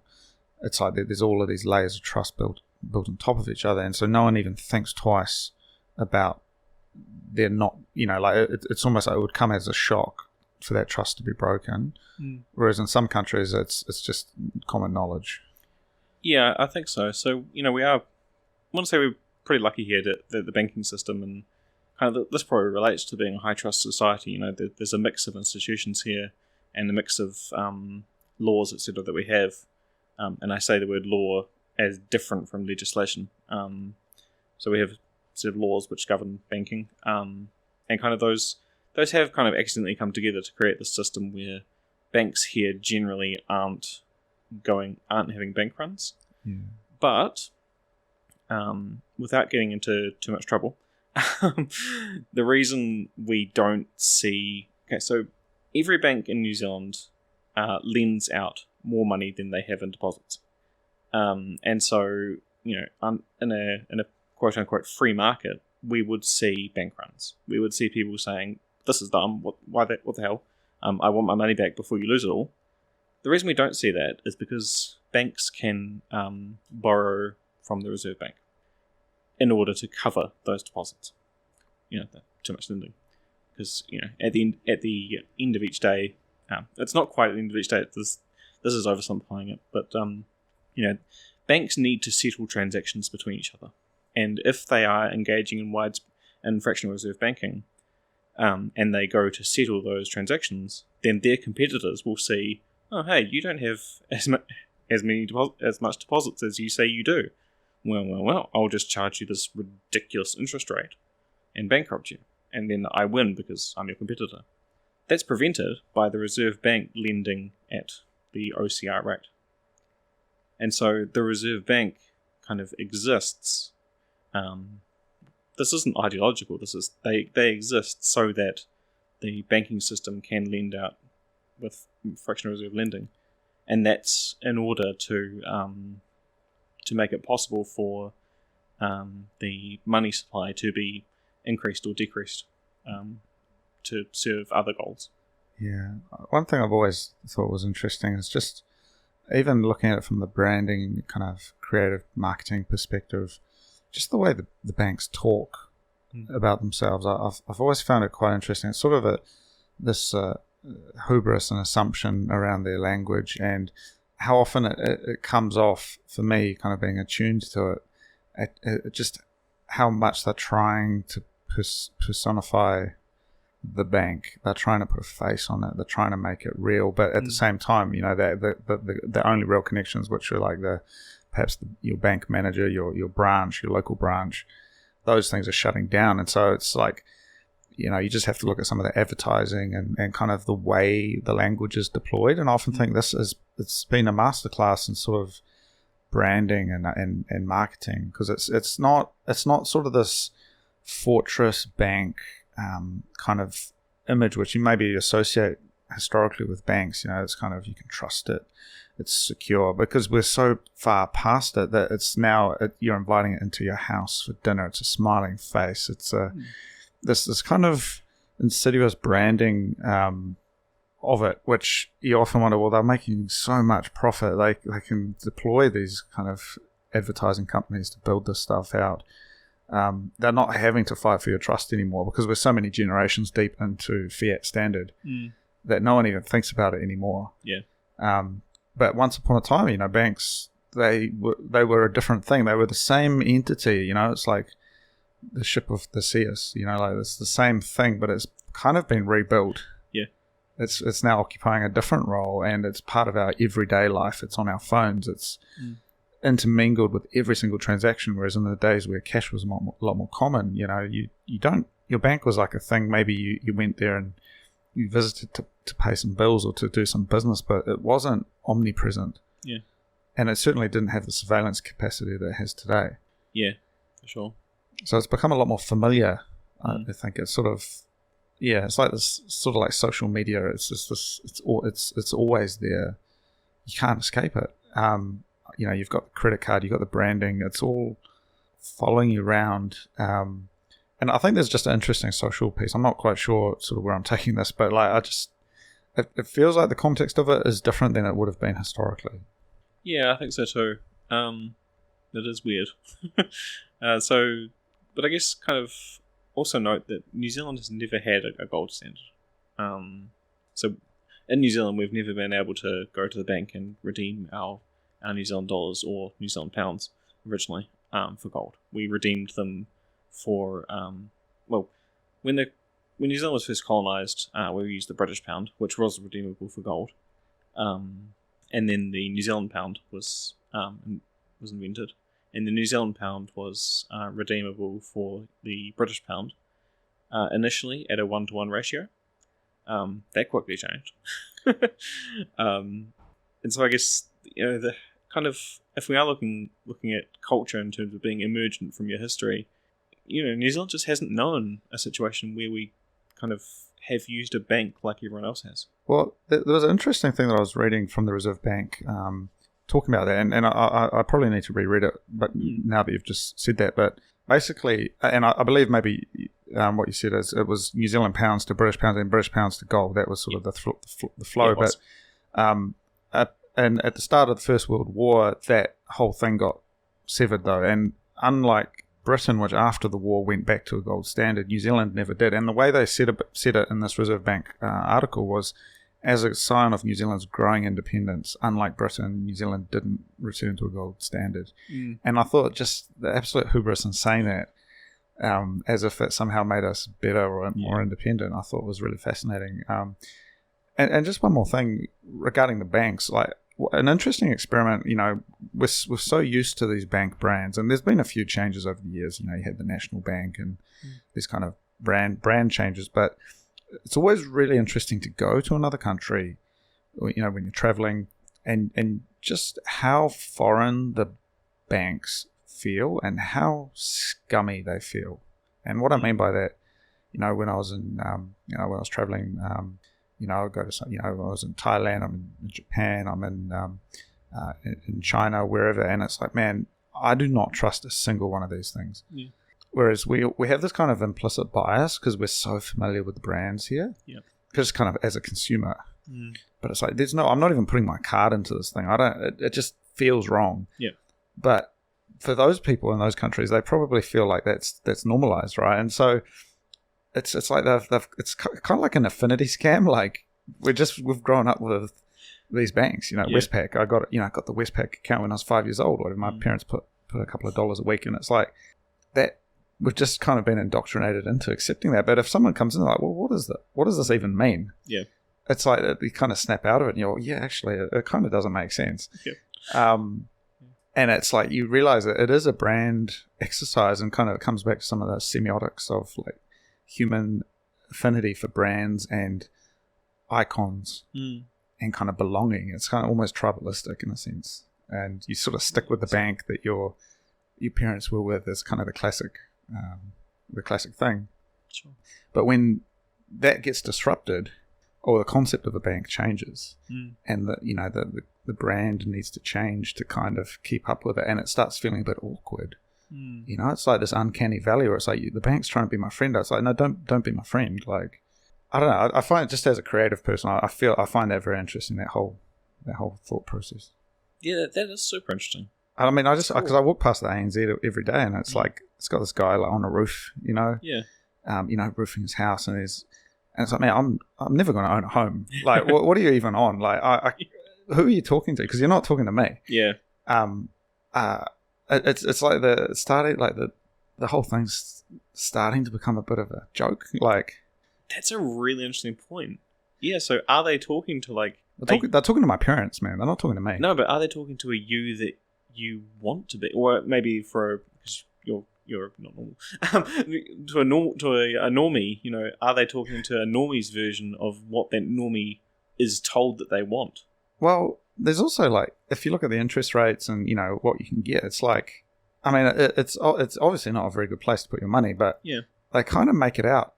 it's like there's all of these layers of trust built on top of each other, and so no one even thinks twice about they're not, it's almost like it would come as a shock for that trust to be broken, whereas in some countries it's just common knowledge. Yeah, I think so. So, I want to say we're pretty lucky here that the banking system, and kind of this probably relates to being a high trust society. There's a mix of institutions here and a mix of laws, etc., that we have. And I say the word law as different from legislation. So we have sort of laws which govern banking, and kind of those have kind of accidentally come together to create this system where banks here generally aren't having bank runs. Yeah. But without getting into too much trouble, the reason we don't see... Okay, so every bank in New Zealand lends out more money than they have in deposits. And so, in a quote-unquote free market, we would see bank runs. We would see people saying, this is dumb, what the hell? I want my money back before you lose it all. The reason we don't see that is because banks can borrow from the Reserve Bank in order to cover those deposits. Too much lending. Because, at the end of each day, it's not quite at the end of each day, this is oversimplifying it, but, banks need to settle transactions between each other. And if they are engaging in fractional reserve banking, and they go to settle those transactions, then their competitors will see, oh, hey, you don't have as much deposits as you say you do. Well, I'll just charge you this ridiculous interest rate and bankrupt you. And then I win because I'm your competitor. That's prevented by the Reserve Bank lending at the OCR rate. And so the Reserve Bank kind of exists. This isn't ideological. They exist so that the banking system can lend out with fractional reserve lending, and that's in order to make it possible for the money supply to be increased or decreased to serve other goals. Yeah, one thing I've always thought was interesting is just even looking at it from the branding kind of creative marketing perspective, just the way the banks talk about themselves. I've always found it quite interesting. It's sort of this hubris and assumption around their language, and how often it comes off, for me, kind of being attuned to it, just how much they're trying to personify the bank. They're trying to put a face on it. They're trying to make it real, but at the same time, the only real connections, which are like your bank manager, your branch, your local branch, those things are shutting down. And so it's like, you just have to look at some of the advertising and kind of the way the language is deployed. And I often think it's been a masterclass in sort of branding and marketing, because it's not sort of this fortress bank kind of image which you maybe associate historically with banks. It's kind of, you can trust it, it's secure, because we're so far past it that it's now you're inviting it into your house for dinner. It's a smiling face. It's this kind of insidious branding of it, which you often wonder, well, they're making so much profit, they can deploy these kind of advertising companies to build this stuff out. They're not having to fight for your trust anymore, because we're so many generations deep into fiat standard that no one even thinks about it anymore. But once upon a time, banks, they were a different thing. They were the same entity. It's like the ship of Theseus. Like it's the same thing, but it's kind of been rebuilt. It's now occupying a different role, and it's part of our everyday life. It's on our phones. It's intermingled with every single transaction, whereas in the days where cash was a lot more common, your bank was like a thing. Maybe you went there and you visited to pay some bills or to do some business, but it wasn't omnipresent. And it certainly didn't have the surveillance capacity that it has today. For sure. So it's become a lot more familiar. I think it's sort of, it's like this sort of like social media. It's just this, it's always there. You can't escape it. You've got the credit card, you've got the branding. It's all following you around. And I think there's just an interesting social piece. I'm not quite sure sort of where I'm taking this, but like it feels like the context of it is different than it would have been historically. I think so too. It is weird. But I guess kind of also note that New Zealand has never had a gold standard. So in New Zealand, we've never been able to go to the bank and redeem our New Zealand dollars or New Zealand pounds originally for gold. We redeemed them for when New Zealand was first colonised, we used the British pound, which was redeemable for gold, and then the New Zealand pound was invented, and the New Zealand pound was redeemable for the British pound initially at a 1-to-1 ratio. That quickly changed, and so I guess the kind of, if we are looking at culture in terms of being emergent from your history, New Zealand just hasn't known a situation where we kind of have used a bank like everyone else has. Well, there was an interesting thing that I was reading from the Reserve Bank talking about that, and I probably need to reread it, but now that you've just said that, but basically, and I believe maybe what you said is it was New Zealand pounds to British pounds and British pounds to gold. That was sort of the flow. But and at the start of the First World War, that whole thing got severed though, and unlike Britain, which after the war went back to a gold standard, New Zealand never did. And the way they said it in this Reserve Bank article was as a sign of New Zealand's growing independence. Unlike Britain, New Zealand didn't return to a gold standard. And I thought just the absolute hubris in saying that, as if it somehow made us better or more independent, I thought was really fascinating. And just one more thing regarding the banks, like an interesting experiment. We're so used to these bank brands, and there's been a few changes over the years. You had the National Bank and these kind of brand changes, but it's always really interesting to go to another country, when you're traveling, and just how foreign the banks feel and how scummy they feel. And what I mean by that, when I was in, when I was traveling, I go to some, I was in Thailand, I'm in Japan, I'm in China, wherever, and it's like, man, I do not trust a single one of these things. Whereas we have this kind of implicit bias because we're so familiar with the brands here, just kind of as a consumer. But it's like, I'm not even putting my card into this thing. It just feels wrong. But for those people in those countries, they probably feel like that's normalized, right? And so it's like it's kind of like an affinity scam. Like we've grown up with these banks, Westpac. I got the Westpac account when I was 5 years old. Or my parents put a couple of dollars a week, and it's like we've just kind of been indoctrinated into accepting that. But if someone comes in like, well, what is that? What does this even mean? Yeah. It's like you kind of snap out of it and you're, yeah, actually, it kind of doesn't make sense. Yeah. And it's like you realize that it is a brand exercise, and kind of it comes back to some of the semiotics of like human affinity for brands and icons and kind of belonging. It's kind of almost tribalistic in a sense. And you sort of stick with the bank that your parents were with as kind of the classic thing. Sure. But when that gets disrupted, or the concept of a bank changes, and the brand needs to change to kind of keep up with it, and it starts feeling a bit awkward. It's like this uncanny valley where it's like the bank's trying to be my friend. It's like, no, don't be my friend. Like, I don't know. I find, just as a creative person, I find that very interesting. That whole thought process. Yeah, that is super interesting. I mean, I just because I walk past the ANZ every day, and it's like it's got this guy like on a roof, Yeah. Roofing his house, and it's like, man, I'm never going to own a home. Like, what are you even on? Like, who are you talking to? Because you're not talking to me. Yeah. It's like the whole thing's starting to become a bit of a joke. Like, that's a really interesting point. Yeah. So, are they talking to like? They're talking to my parents, man. They're not talking to me. No, but are they talking to a you that you want to be, or maybe because you're not normal, to a normie? Are they talking to a normie's version of what that normie is told that they want? Well, there's also like, if you look at the interest rates and what you can get, it's like, I mean, it's obviously not a very good place to put your money, but yeah, they kind of make it out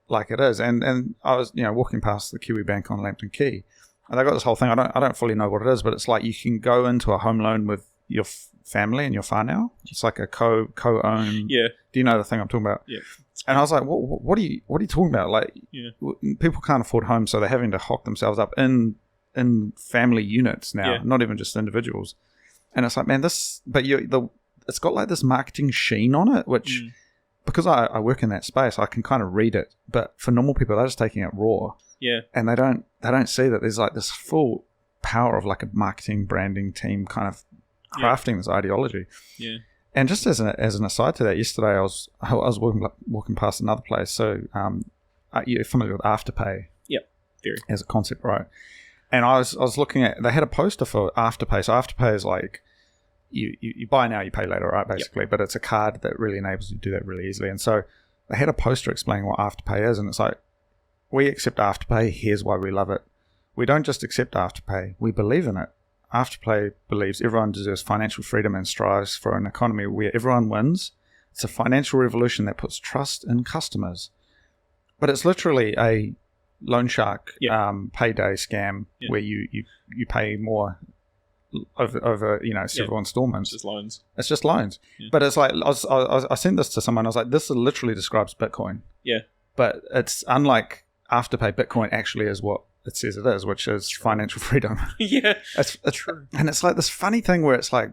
like it is. And I was walking past the Kiwi Bank on Lambton Quay, and they got this whole thing. I don't fully know what it is, but it's like you can go into a home loan with your family and your whānau. It's like a co-own. Yeah. Do you know the thing I'm talking about? Yeah. And I was like, what are you talking about? Like, yeah, people can't afford homes, so they're having to hock themselves up in family units now, not even just individuals. And it's like, man, it's got like this marketing sheen on it, which because I work in that space, I can kind of read it. But for normal people, they're just taking it raw. Yeah. And they don't see that there's like this full power of like a marketing branding team kind of crafting this ideology. Yeah. And just as an aside to that, yesterday I was walking past another place. So you're familiar with Afterpay? Yep. Very. As a concept, right? And I was looking at, they had a poster for Afterpay. So Afterpay is like you buy now, you pay later, right? Basically, but it's a card that really enables you to do that really easily. And so they had a poster explaining what Afterpay is, and it's like, we accept Afterpay. Here's why we love it. We don't just accept Afterpay. We believe in it. Afterpay believes everyone deserves financial freedom and strives for an economy where everyone wins. It's a financial revolution that puts trust in customers. But it's literally a loan shark payday scam where you pay more over several installments. It's just loans. Yeah. But it's like I sent this to someone. I was like, this literally describes Bitcoin. Yeah. But it's unlike Afterpay. Bitcoin actually is what it says it is, which is financial freedom. Yeah, it's true. And it's like this funny thing where it's like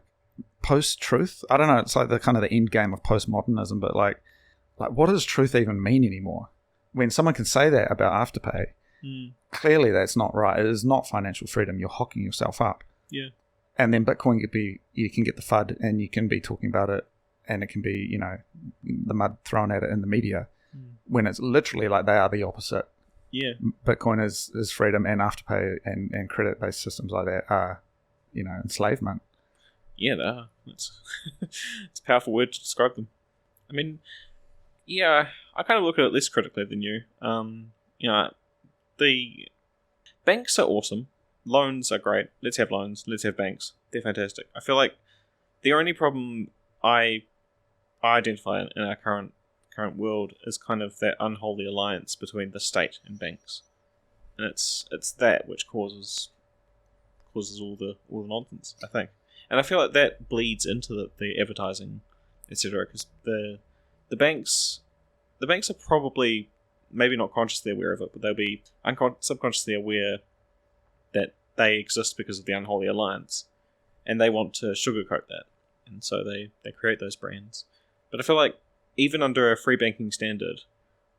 post-truth. I don't know. It's like the kind of the end game of postmodernism. But like what does truth even mean anymore? When someone can say that about Afterpay, clearly that's not right. It is not financial freedom. You're hocking yourself up. Yeah. And then Bitcoin you can get the FUD, and you can be talking about it, and it can be the mud thrown at it in the media, when it's literally like they are the opposite. Yeah, Bitcoin is freedom, and Afterpay and credit-based systems like that are, enslavement. Yeah, they are. It's a powerful word to describe them. I mean, yeah, I kind of look at it less critically than you. The banks are awesome. Loans are great. Let's have loans. Let's have banks. They're fantastic. I feel like the only problem I identify in our current world is kind of that unholy alliance between the state and banks, and it's that which causes all the nonsense, I think. And I feel like that bleeds into the advertising, etc. Because the banks are probably maybe not consciously aware of it, but they'll be subconsciously aware that they exist because of the unholy alliance, and they want to sugarcoat that, and so they create those brands. But I feel like even under a free banking standard,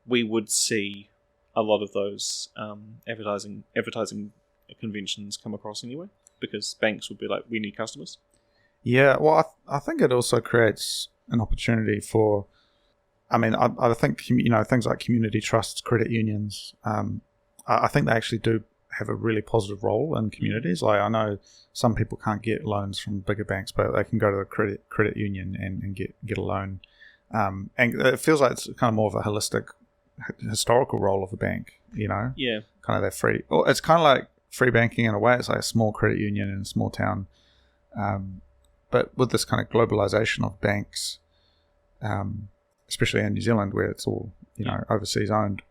we would see a lot of those advertising conventions come across anyway, because banks would be like, we need customers. Yeah, well, I think it also creates an opportunity for I mean, I think things like community trusts, credit unions. I think they actually do have a really positive role in communities. Like I know some people can't get loans from bigger banks, but they can go to the credit union and get a loan. And it feels like it's kind of more of a holistic historical role of a bank. Kind of that free. Or it's kind of like free banking in a way. It's like a small credit union in a small town. But with this kind of globalization of banks, especially in New Zealand where it's all overseas owned,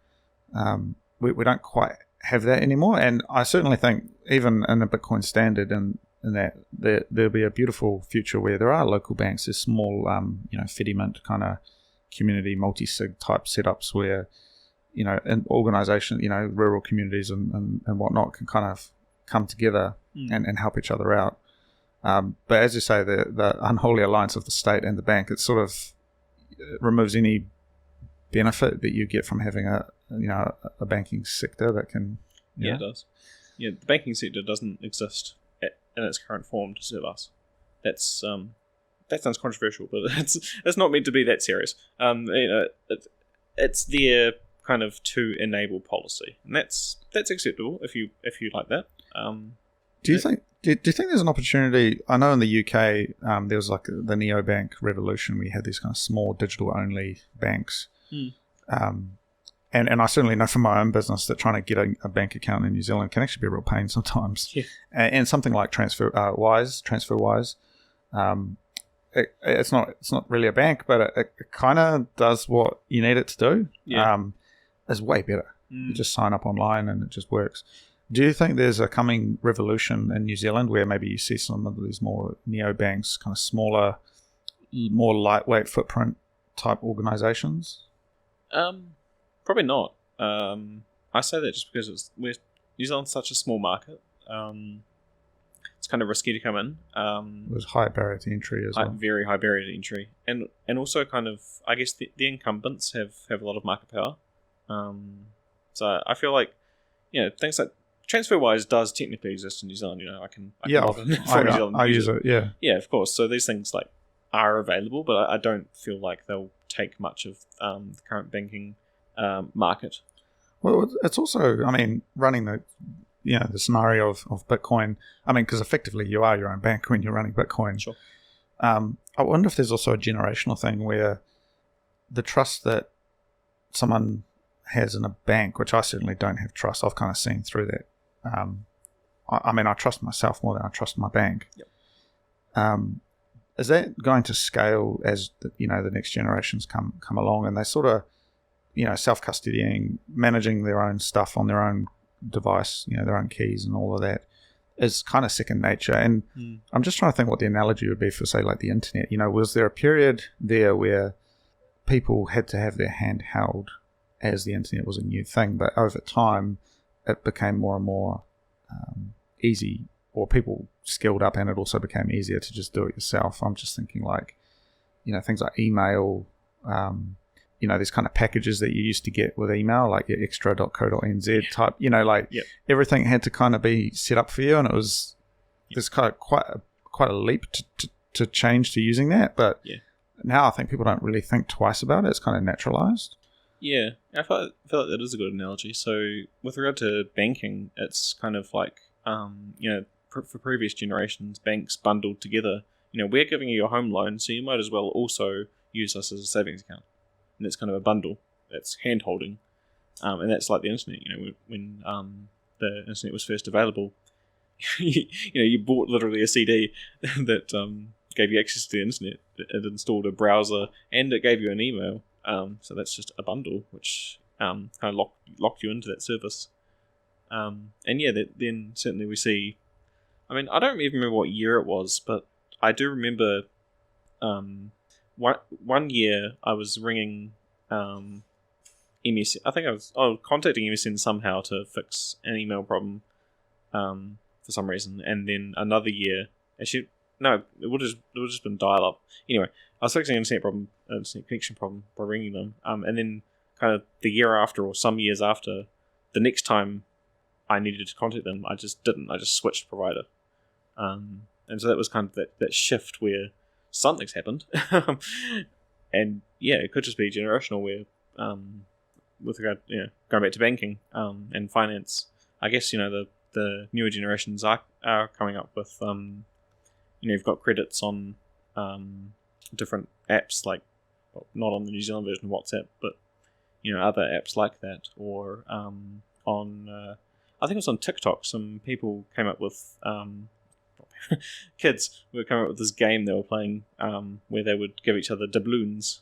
we don't quite have that anymore. And I certainly think even in the Bitcoin standard and that there'll be a beautiful future where there are local banks, there's small Fedimint kind of community multi-sig type setups where an organization, rural communities and whatnot can kind of come together and help each other out. But as you say, the unholy alliance of the state and the bank, it sort of removes any benefit that you get from having a banking sector that can. Yeah, it does. Yeah, the banking sector doesn't exist in its current form to serve us. That sounds controversial, but it's not meant to be that serious. It's their kind of to enable policy, and that's acceptable if you like that. Do you think there's an opportunity? I know in the UK there was like the neobank revolution. We had these kind of small digital only banks, and I certainly know from my own business that trying to get a bank account in New Zealand can actually be a real pain sometimes. Yeah. And something like TransferWise. It's not really a bank, but it kind of does what you need it to do. Yeah. It's way better. You just sign up online and it just works. Do you think there's a coming revolution in New Zealand where maybe you see some of these more neobanks, kind of smaller, more lightweight footprint type organizations? Probably not. I say that just because New Zealand's such a small market. It's kind of risky to come in. There's high barrier to entry as well. Very high barrier to entry, and also kind of I guess the incumbents have a lot of market power. So I feel like things like TransferWise does technically exist in New Zealand. I can log in from New Zealand. I use it. Yeah. Yeah, of course. So these things like are available, but I don't feel like they'll take much of the current banking market. Well, it's also, running the scenario of Bitcoin. Because effectively you are your own bank when you're running Bitcoin. Sure. I wonder if there's also a generational thing where the trust that someone has in a bank, which I certainly don't have trust. I've kind of seen through that. I trust myself more than I trust my bank. Yep. Is that going to scale as the next generations come along and they sort of self-custodying, managing their own stuff on their own device, their own keys and all of that is kind of second nature. And I'm just trying to think what the analogy would be for, say, like the internet. Was there a period there where people had to have their hand held as the internet was a new thing, but over time it became more and more easy, or people skilled up and it also became easier to just do it yourself? I'm just thinking like, things like email, these kind of packages that you used to get with email, like your extra.co.nz type, Yep. Everything had to kind of be set up for you, and it was there's kind of quite a leap to change to using that. But now I think people don't really think twice about it. It's kind of naturalized. Yeah, I feel like that is a good analogy. So with regard to banking, it's kind of like, for previous generations, banks bundled together, we're giving you a home loan, so you might as well also use us as a savings account. And it's kind of a bundle. That's hand-holding. And that's like the internet, when the internet was first available, you bought literally a CD that gave you access to the internet. It installed a browser, and it gave you an email. So that's just a bundle, which kind of locked you into that service. Then certainly we see. I don't even remember what year it was, but I do remember. One year I was ringing MSN. I think I was contacting MSN somehow to fix an email problem for some reason, and then another year. Actually, no, it would have just been dial up. Anyway, I was fixing an internet connection problem by ringing them, and then kind of the year after, or some years after, the next time I needed to contact them, I just didn't. I just switched provider, and so that was kind of that shift where something's happened, yeah, it could just be generational where, with regard, going back to banking and finance, I guess, the newer generations are coming up with, you've got credits on different apps, like, well, not on the New Zealand version of WhatsApp, but, other apps like that, or on, I think it was on TikTok, some people came up with, kids were coming up with this game they were playing, where they would give each other doubloons,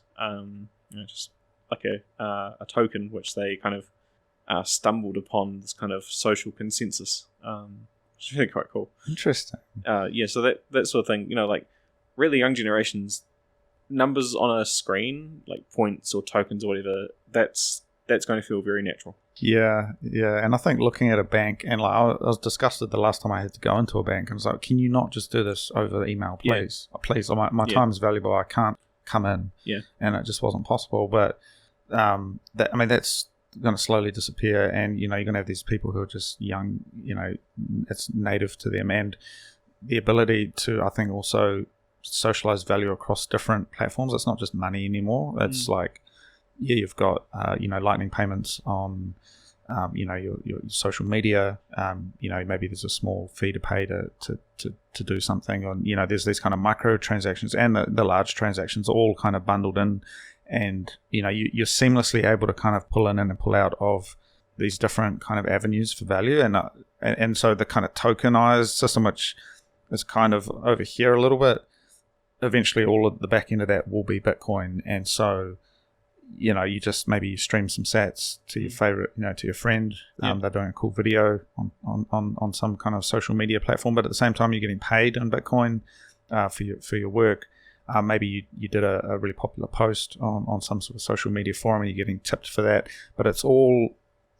just like a token, which they kind of stumbled upon this kind of social consensus. It's really quite cool. Interesting. So that sort of thing, like really young generations, numbers on a screen, like points or tokens or whatever, that's going to feel very natural. Yeah, and I think looking at a bank, and like I was disgusted the last time I had to go into a bank, and I was like, can you not just do this over email, please? Yeah. Please, my time is valuable. I can't come in. Yeah, and it just wasn't possible. But that's going to slowly disappear, and you're going to have these people who are just young. It's native to them, and the ability to, I think, also socialize value across different platforms. It's not just money anymore. It's like, you've got lightning payments on your social media. Maybe there's a small fee to pay to do something, or there's these kind of micro transactions and the large transactions all kind of bundled in, and you're seamlessly able to kind of pull in and pull out of these different kind of avenues for value, and so the kind of tokenized system, which is kind of over here a little bit, eventually all of the back end of that will be Bitcoin, and so you just maybe stream some sats to your favorite, to your friend. They're doing a cool video on some kind of social media platform, but at the same time you're getting paid in Bitcoin for your work. Maybe you did a really popular post on some sort of social media forum and you're getting tipped for that, but it's all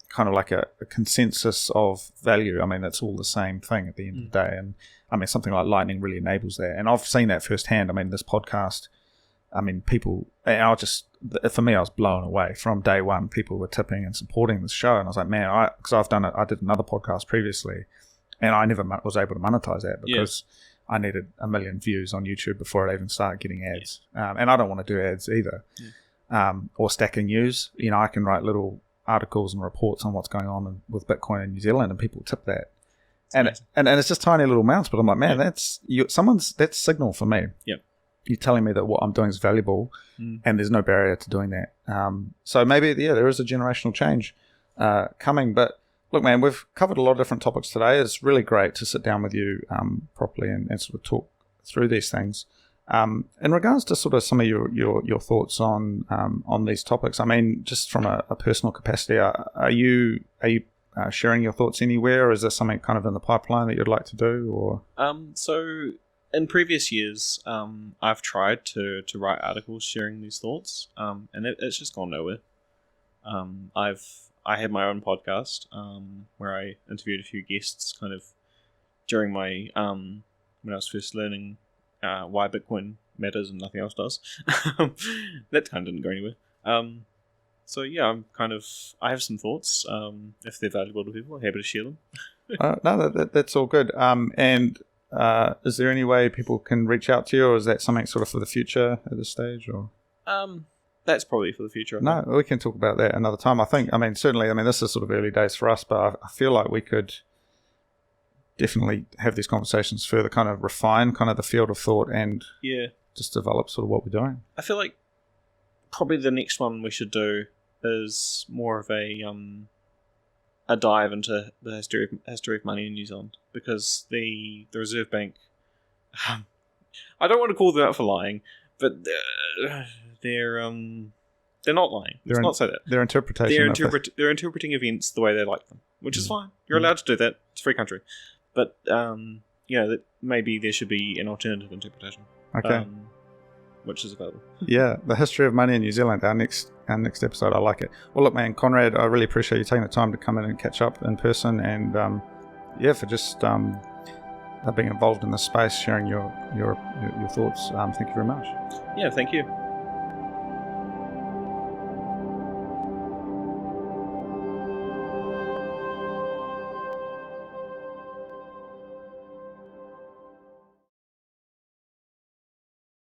kind of like a consensus of value. I mean, it's all the same thing at the end of the day, and I mean, something like Lightning really enables that, and I've seen that firsthand. I mean, this podcast, people, for me, I was blown away from day one. People were tipping and supporting the show, and I was like, man, because I did another podcast previously, and I never was able to monetize that because I needed 1 million views on YouTube before I even started getting ads, and I don't want to do ads either, or stacking news. I can write little articles and reports on what's going on with Bitcoin in New Zealand, and people tip that, and it's just tiny little amounts, but I'm like, man, that's signal for me. You're telling me that what I'm doing is valuable, and there's no barrier to doing that. So maybe, there is a generational change coming. But look, man, we've covered a lot of different topics today. It's really great to sit down with you properly and sort of talk through these things. In regards to sort of some of your thoughts on these topics, I mean, just from a personal capacity, are you sharing your thoughts anywhere, or is there something kind of in the pipeline that you'd like to do? Or so. In previous years, I've tried to write articles sharing these thoughts, and it's just gone nowhere. I had my own podcast where I interviewed a few guests, kind of during my when I was first learning why Bitcoin matters and nothing else does. That kind of didn't go anywhere. So yeah, I have some thoughts. If they're valuable to people, I'm happy to share them. No, that's all good. And is there any way people can reach out to you, or is that something sort of for the future at this stage? Or that's probably for the future. No, we can talk about that another time. Certainly, this is sort of early days for us, but I feel like we could definitely have these conversations further, kind of refine kind of the field of thought, and just develop sort of what we're doing. I feel like probably the next one we should do is more of a dive into the history of money in New Zealand, because the Reserve Bank, I don't want to call them out for lying, but they're not lying. Let's not say that. Their interpretation. They're interpreting events the way they like them, which is fine. You're allowed to do that. It's a free country, but that maybe there should be an alternative interpretation. Okay. Which is available. Yeah, the history of money in New Zealand, our next episode. I like it. Well, look, man, Konrad, I really appreciate you taking the time to come in and catch up in person, and for just being involved in this space, sharing your thoughts. Thank you very much. Yeah, thank you.